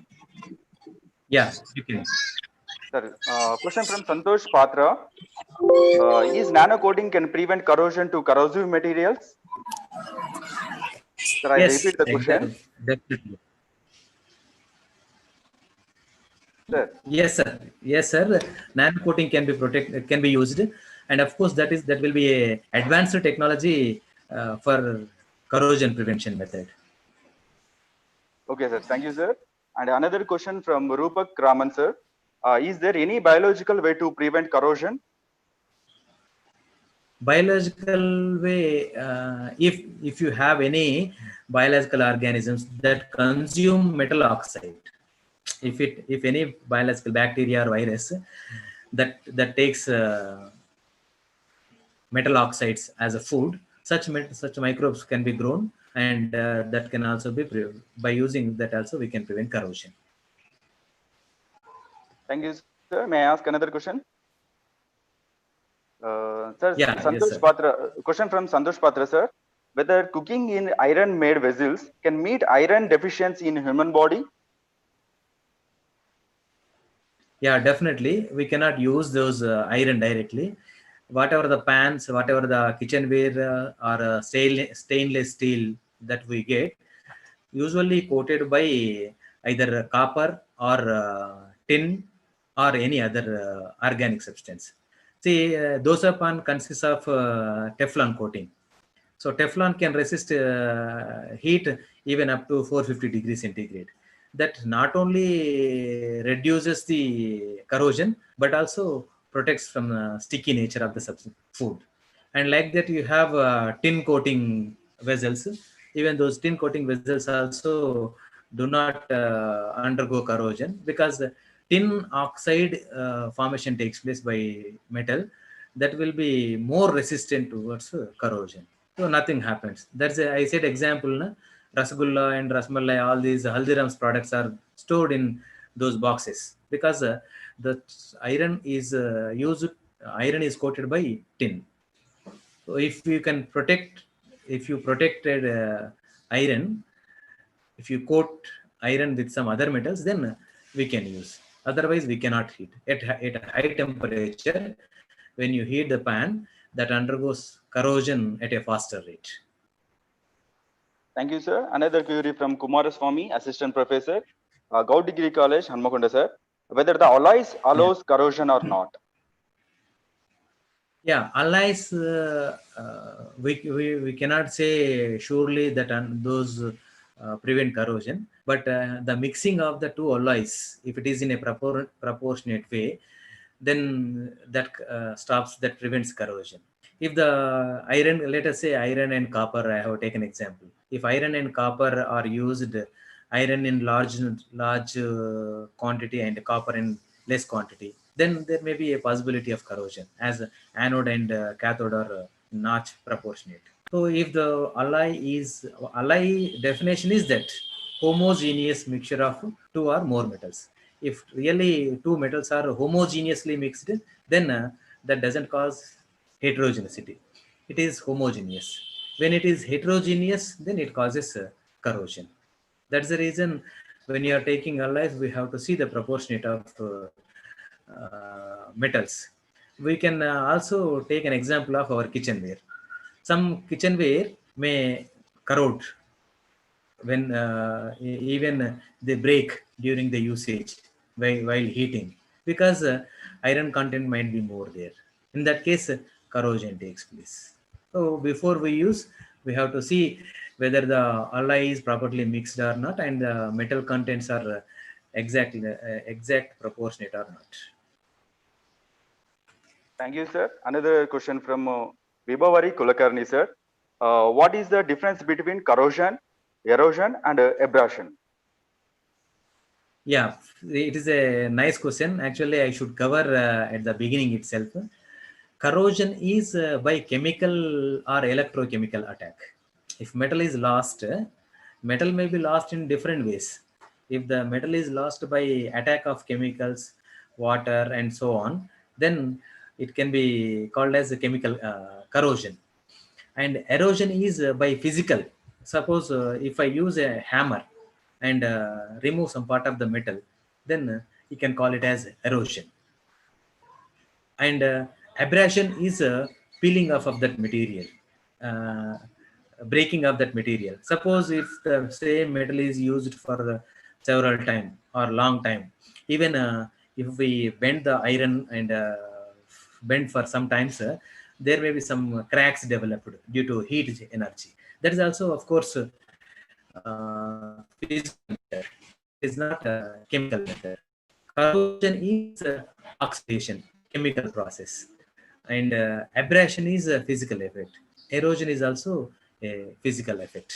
Yeah, you can. Sir, question from Santosh Patra. Is nano coating can prevent corrosion to corrosive materials? Sir, I'll Yes, repeat the question. exactly. Definitely. Sir, Yes, sir. Yes, sir. Nano coating can be can be used, and of course that will be a advanced technology for corrosion prevention method. okay, sir. Thank you, sir. And another question from Rupak Raman, sir. Is there any biological way to prevent corrosion? Biological way, if you have any biological organisms that consume metal oxide, if any biological bacteria or virus that takes metal oxides as a food, such microbes can be grown, and that can also be by using that also we can prevent corrosion. Thank you, sir. May I ask another question? Sir, Yeah, yes, Santosh sir. Patra, question from Santosh Patra, sir. Whether cooking in iron-made vessels can meet iron deficiency in human body? Yeah, definitely. We cannot use those iron directly. Whatever the pans, whatever the kitchenware or stainless steel that we get, usually coated by either copper or tin or any other organic substance. See, dosa pan consists of Teflon coating. So Teflon can resist heat even up to 450 degrees centigrade. That not only reduces the corrosion, but also protects from the sticky nature of the food. And like that, you have tin coating vessels. Even those tin coating vessels also do not undergo corrosion, because tin oxide formation takes place by metal that will be more resistant towards corrosion. So nothing happens. I said example, na? Rasgulla and Rasmalai, all these Haldiram's products are stored in those boxes because the iron is iron is coated by tin. So if you can protect, if you protected iron, if you coat iron with some other metals, then we can use. Otherwise, we cannot heat. At a high temperature, when you heat the pan, that undergoes corrosion at a faster rate. Thank you, sir. Another query from Kumaraswamy, Assistant Professor, Gaud Degree College, Hanmakonda, sir. Whether the alloys allows corrosion or not? Yeah, alloys, we cannot say surely that those prevent corrosion, but the mixing of the two alloys, if it is in a proportionate way, then that stops, that prevents corrosion. If the iron, let us say iron and copper, I have taken example. If iron and copper are used, iron in large quantity and copper in less quantity, then there may be a possibility of corrosion, as anode and cathode are not proportionate. So if the alloy definition is that homogeneous mixture of two or more metals. If really two metals are homogeneously mixed, then that doesn't cause heterogeneity. It is homogeneous. When it is heterogeneous, then it causes corrosion. That's the reason when you are taking alloys, we have to see the proportionate of metals. We can also take an example of our kitchenware. Some kitchenware may corrode when even they break during the usage while heating, because iron content might be more there. In that case, corrosion takes place. So before we use, we have to see whether the alloy is properly mixed or not, and the metal contents are exact proportionate or not. Thank you, sir. Another question from Vibhavari Kulakarni, sir. What is the difference between corrosion, erosion, and abrasion? Yeah, it is a nice question. Actually, I should cover at the beginning itself. Corrosion is by chemical or electrochemical attack. If metal is lost, metal may be lost in different ways. If the metal is lost by attack of chemicals, water, and so on, then it can be called as a chemical corrosion. And erosion is by physical. Suppose if I use a hammer and remove some part of the metal, then you can call it as erosion. And abrasion is a peeling off of that material, uh, breaking of that material. Suppose if the same metal is used for several time or long time, even if we bend the iron and bend for some times, there may be some cracks developed due to heat energy. That is also, of course, physical method. It is not a chemical method. Corrosion is oxidation, chemical process, and abrasion is a physical effect. Erosion is also a physical effect.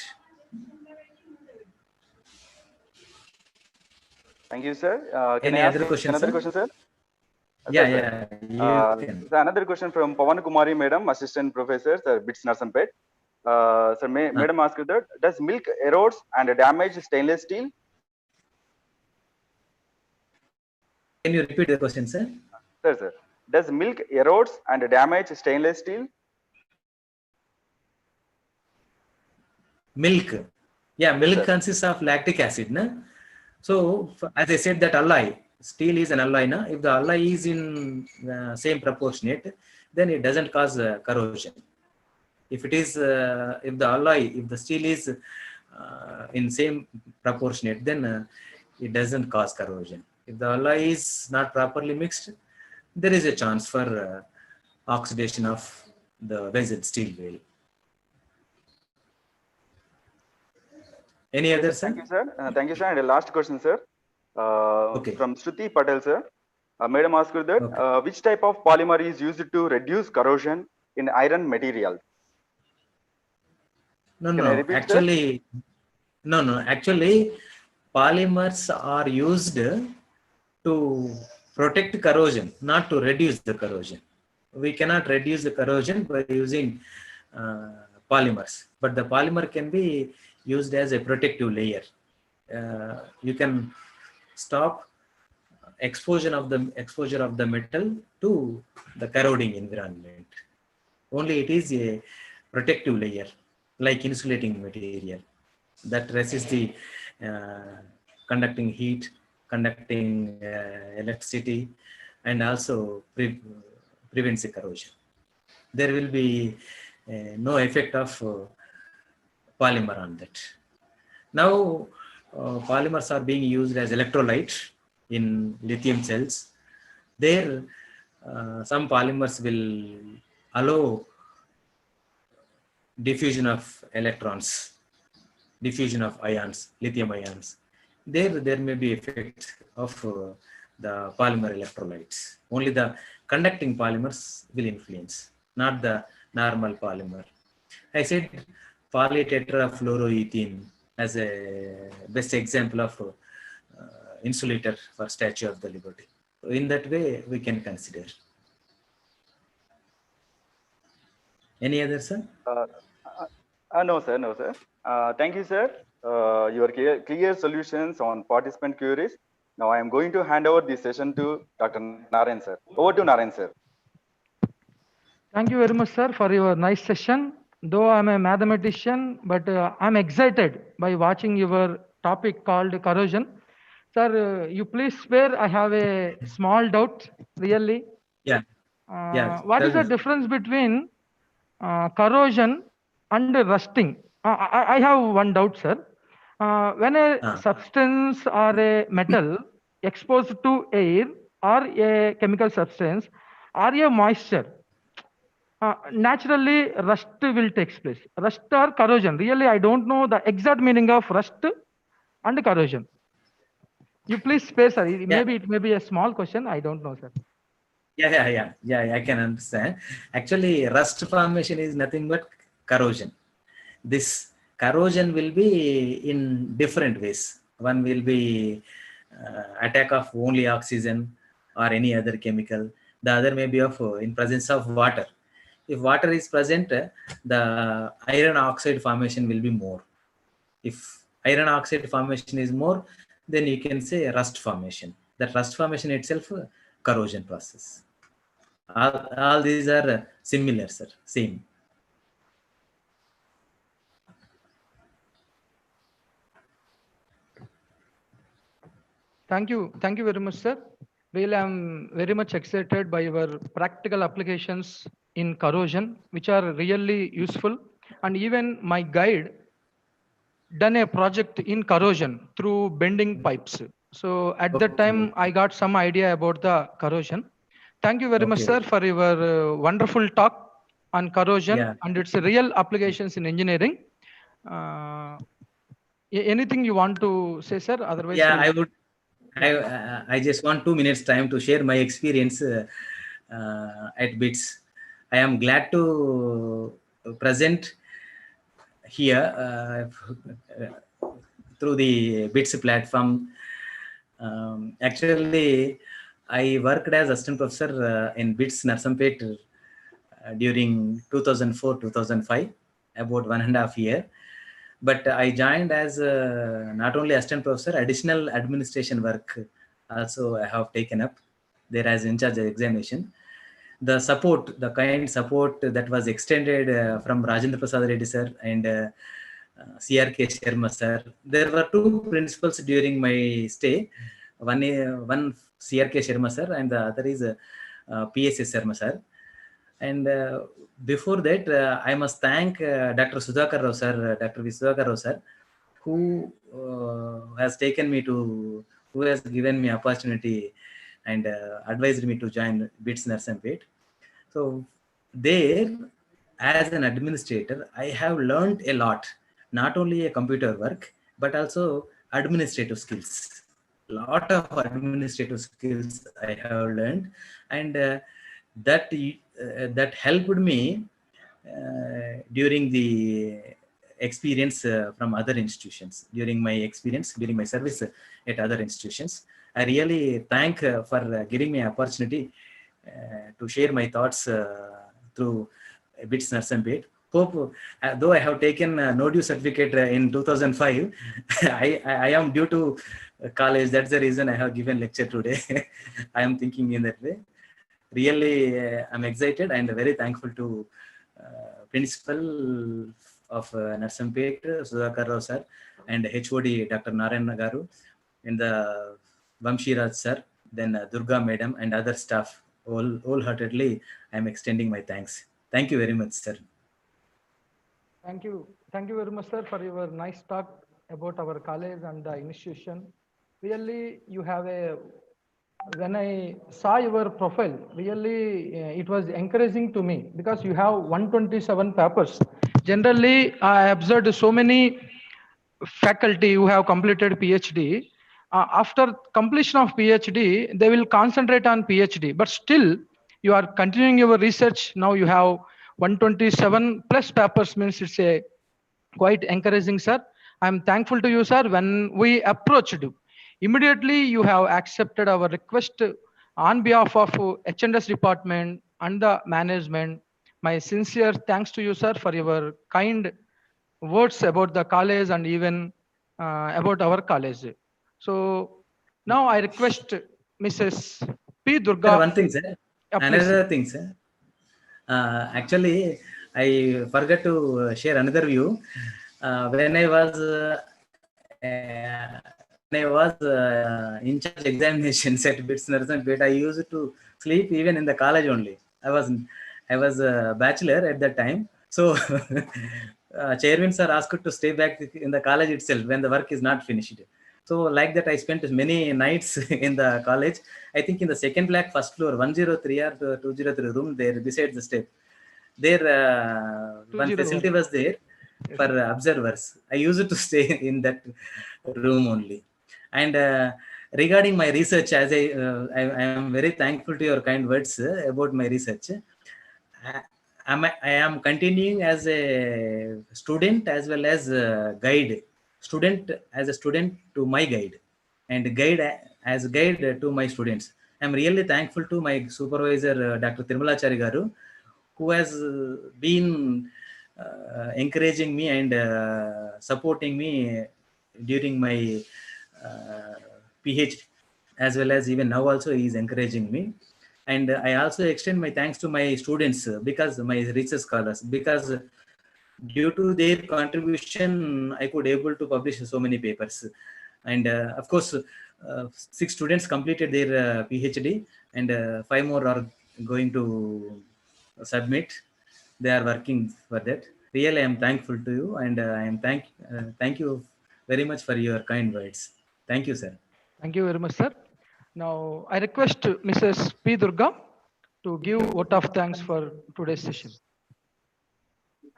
Thank you, sir. Can I Any ask other questions, another sir? question, sir? Yeah, Sir, sir. yeah, you can. So another question from Pawan Kumari, madam, assistant professor, sir, BITS Narsampet. Sir, madam asked you that, does milk erodes and damage stainless steel? Can you repeat the question, sir? Sir. Does milk erodes and damage stainless steel? Milk. Yeah, milk Sir. consists of lactic acid. Na? So, as I said, that alloy, steel is an alloy. Na? If the alloy is in same proportionate, then it doesn't cause corrosion. If it is, if the alloy, if the steel is in same proportionate, then it doesn't cause corrosion. If the alloy is not properly mixed, there is a chance for oxidation of the welded steel wheel. Any other, sir? Thank you, sir. Thank you, sir. And the last question, sir. Okay. From Shruti Patel, sir. Madam asked you that, Okay. which type of polymer is used to reduce corrosion in iron material? No, Can I no, repeat, sir? actually, no, actually, polymers are used to protect corrosion, not to reduce the corrosion. We cannot reduce the corrosion by using polymers, but the polymer can be used as a protective layer. You can stop exposure of the metal to the corroding environment. Only it is a protective layer, like insulating material that resists the conducting heat, conducting electricity, and also prevents the corrosion. There will be no effect of polymer on that. Now, polymers are being used as electrolyte in lithium cells. There, some polymers will allow diffusion of electrons, diffusion of ions, lithium ions. There may be effect of the polymer electrolytes. Only the conducting polymers will influence, not the normal polymer. I said polytetrafluoroethene as a best example of insulator for Statue of the Liberty. In that way, we can consider. Any other, sir? No, sir. No, sir. Thank you, sir. Your clear solutions on participant queries. Now I am going to hand over this session to Dr. Narayan, sir. Over to Narayan, sir. Thank you very much, sir, for your nice session. Though I'm a mathematician, but I'm excited by watching your topic called corrosion. Sir, you please spare, I have a small doubt, really. Yeah. What is tell the me. difference between corrosion and rusting? I have one doubt, sir. When a substance or a metal exposed to air or a chemical substance or a moisture, naturally rust will take place. Rust or corrosion. Really, I don't know the exact meaning of rust and corrosion. You please spare, sir. Maybe it may be a small question. I don't know, sir. Yeah, I can understand. Actually, rust formation is nothing but corrosion. This corrosion will be in different ways. One will be attack of only oxygen or any other chemical. The other may be of in presence of water. If water is present, the iron oxide formation will be more. If iron oxide formation is more, then you can say rust formation. That rust formation itself, corrosion process. All these are similar, sir. Same. Thank you very much, sir. Really, I'm very much excited by your practical applications in corrosion, which are really useful. And even my guide done a project in corrosion through bending pipes. So at that time, I got some idea about the corrosion. Thank you very much, sir, for your wonderful talk on corrosion and its real applications in engineering. Anything you want to say, sir? Otherwise, I would. I just want 2 minutes time to share my experience at BITS. I am glad to present here through the BITS platform. Actually, I worked as assistant professor in BITS Narsampet during 2004-2005, about 1.5 years. But I joined as not only assistant professor, additional administration work also I have taken up there as in charge of examination. The support, the kind support that was extended from Rajendra Prasad Reddy sir and CRK Sharma sir. There were 2 principals during my stay. One CRK Sharma sir and the other is PSS Sharma sir. And before that, I must thank Dr. Sudhakar Rao sir, Dr. V. Sudhakar Rao sir, who has taken me to, who has given me opportunity and advised me to join BITS Narsampet. So there, as an administrator, I have learned a lot, not only a computer work, but also administrative skills. Lot of administrative skills I have learned, and that helped me during the experience from other institutions. During my service at other institutions, I really thank for giving me opportunity to share my thoughts through BITS Narsampet. Hope, though I have taken no due certificate in 2005, I am due to college. That's the reason I have given lecture today. I am thinking in that way. Really, I'm excited and very thankful to principal of Narsampet, Sudhakar Rao sir, and HOD Dr. Narayan Garu, and the Vamshiraj sir, then Durga madam and other staff. Wholeheartedly, I'm extending my thanks. Thank you very much, sir. Thank you very much, sir, for your nice talk about our college and the institution. Really, you have a, when I saw your profile, really it was encouraging to me because you have 127 papers. Generally, I observed so many faculty who have completed PhD. After completion of PhD, they will concentrate on PhD, but still you are continuing your research. Now you have 127 plus papers, means it's a quite encouraging, sir. I'm thankful to you, sir. When we approached you, immediately you have accepted our request on behalf of H&S department and the management. My sincere thanks to you, sir, for your kind words about the college and even about our college. So now I request Mrs. P. Sir, Durga. one thing, sir. Please, sir. Another thing, sir. Actually, I forgot to share another view. When I was in charge examinations at BITS Narsanpet, I used to sleep even in the college only. I was a bachelor at that time, so chairman sir asked to stay back in the college itself when the work is not finished. So like that, I spent many nights in the college. I think in the second black first floor, 103 or 203 room there beside the step. There, one 201. facility was there for observers. I used to stay in that room only. And regarding my research, as I am very thankful to your kind words about my research. I am continuing as a student as well as a guide. Student as a student to my guide, and guide as guide to my students. I'm really thankful to my supervisor, Dr. Tirmalachari Garu, who has been encouraging me and supporting me during my PhD, as well as even now also he is encouraging me. And I also extend my thanks to my students because my research scholars, because due to their contribution I could able to publish so many papers. And of course 6 students completed their PhD, and 5 more are going to submit. They are working for that. Really, I am thankful to you, and I am thank you very much for your kind words. Thank you, sir. Thank you very much, sir. Now I request Mrs. P. Durga to give vote of thanks for today's session.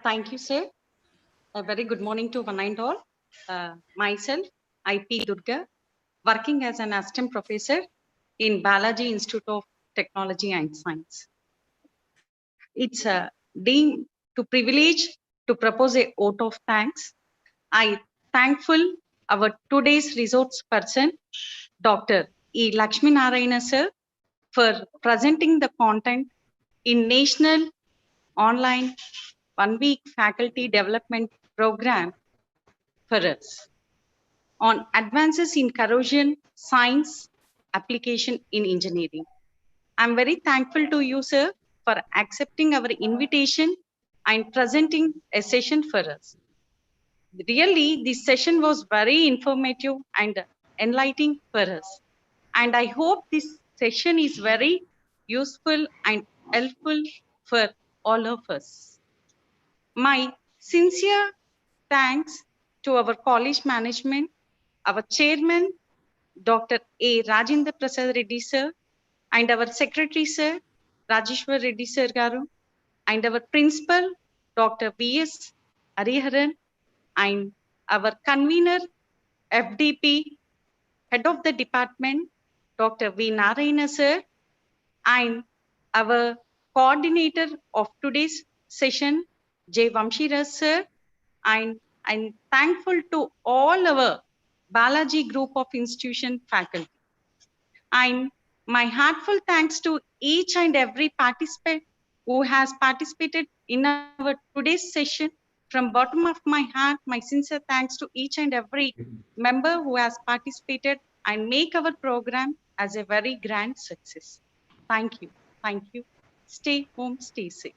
Thank you, sir. A very good morning to one and all. Myself, I.P. Durga, working as an assistant professor in Balaji Institute of Technology and Science. It's a deemed to privilege to propose a vote of thanks. I thankful our today's resource person, Dr. E. Lakshmi Narayana sir, for presenting the content in National Online 1-week faculty development program for us on advances in corrosion science application in engineering. I'm very thankful to you, sir, for accepting our invitation and presenting a session for us. Really, this session was very informative and enlightening for us. And I hope this session is very useful and helpful for all of us. My sincere thanks to our college management, our chairman, Dr. A. Rajendra Prasad Reddy sir, and our secretary sir, Rajeshwar Reddy sir Garu, and our principal, Dr. V.S. Hariharan, and our convener, FDP, head of the department, Dr. V. Narayana sir, and our coordinator of today's session, J. Vamshiraj sir, and I'm thankful to all our Balaji group of institution faculty. And my heartfelt thanks to each and every participant who has participated in our today's session. From bottom of my heart, my sincere thanks to each and every member who has participated and make our program as a very grand success. Thank you. Thank you. Stay home, stay safe.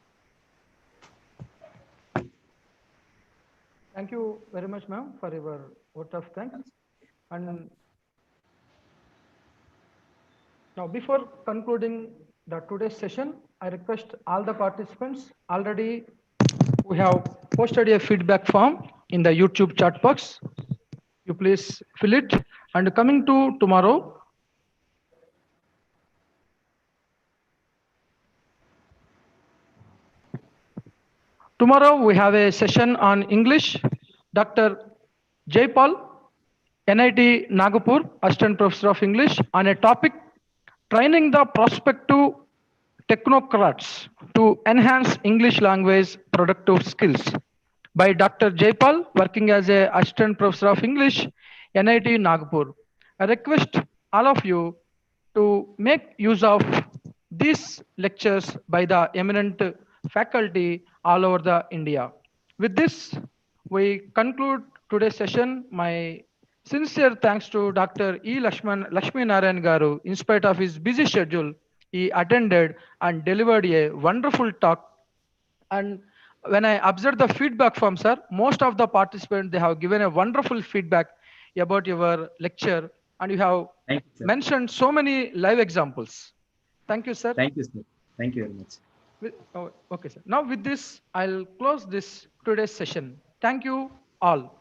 Thank you very much, ma'am, for your vote of thanks. And now, before concluding the today's session, I request all the participants. Already, we have posted a feedback form in the YouTube chat box. You please fill it. And coming to tomorrow, we have a session on English. Dr. Jaypal, NIT Nagpur, Assistant Professor of English, on a topic, training the prospective technocrats to enhance English language productive skills by Dr. Jaipal, working as a assistant professor of English, NIT Nagpur. I request all of you to make use of these lectures by the eminent faculty all over the India. With this, we conclude today's session. My sincere thanks to Dr. Lakshmi Narayan Garu. In spite of his busy schedule, he attended and delivered a wonderful talk. And when I observed the feedback from sir, most of the participants, they have given a wonderful feedback about your lecture, and you have Thank you, sir. mentioned so many live examples. Thank you, sir. Thank you, sir. Thank you very much. Okay, sir. Now with this, I'll close this today's session. Thank you all.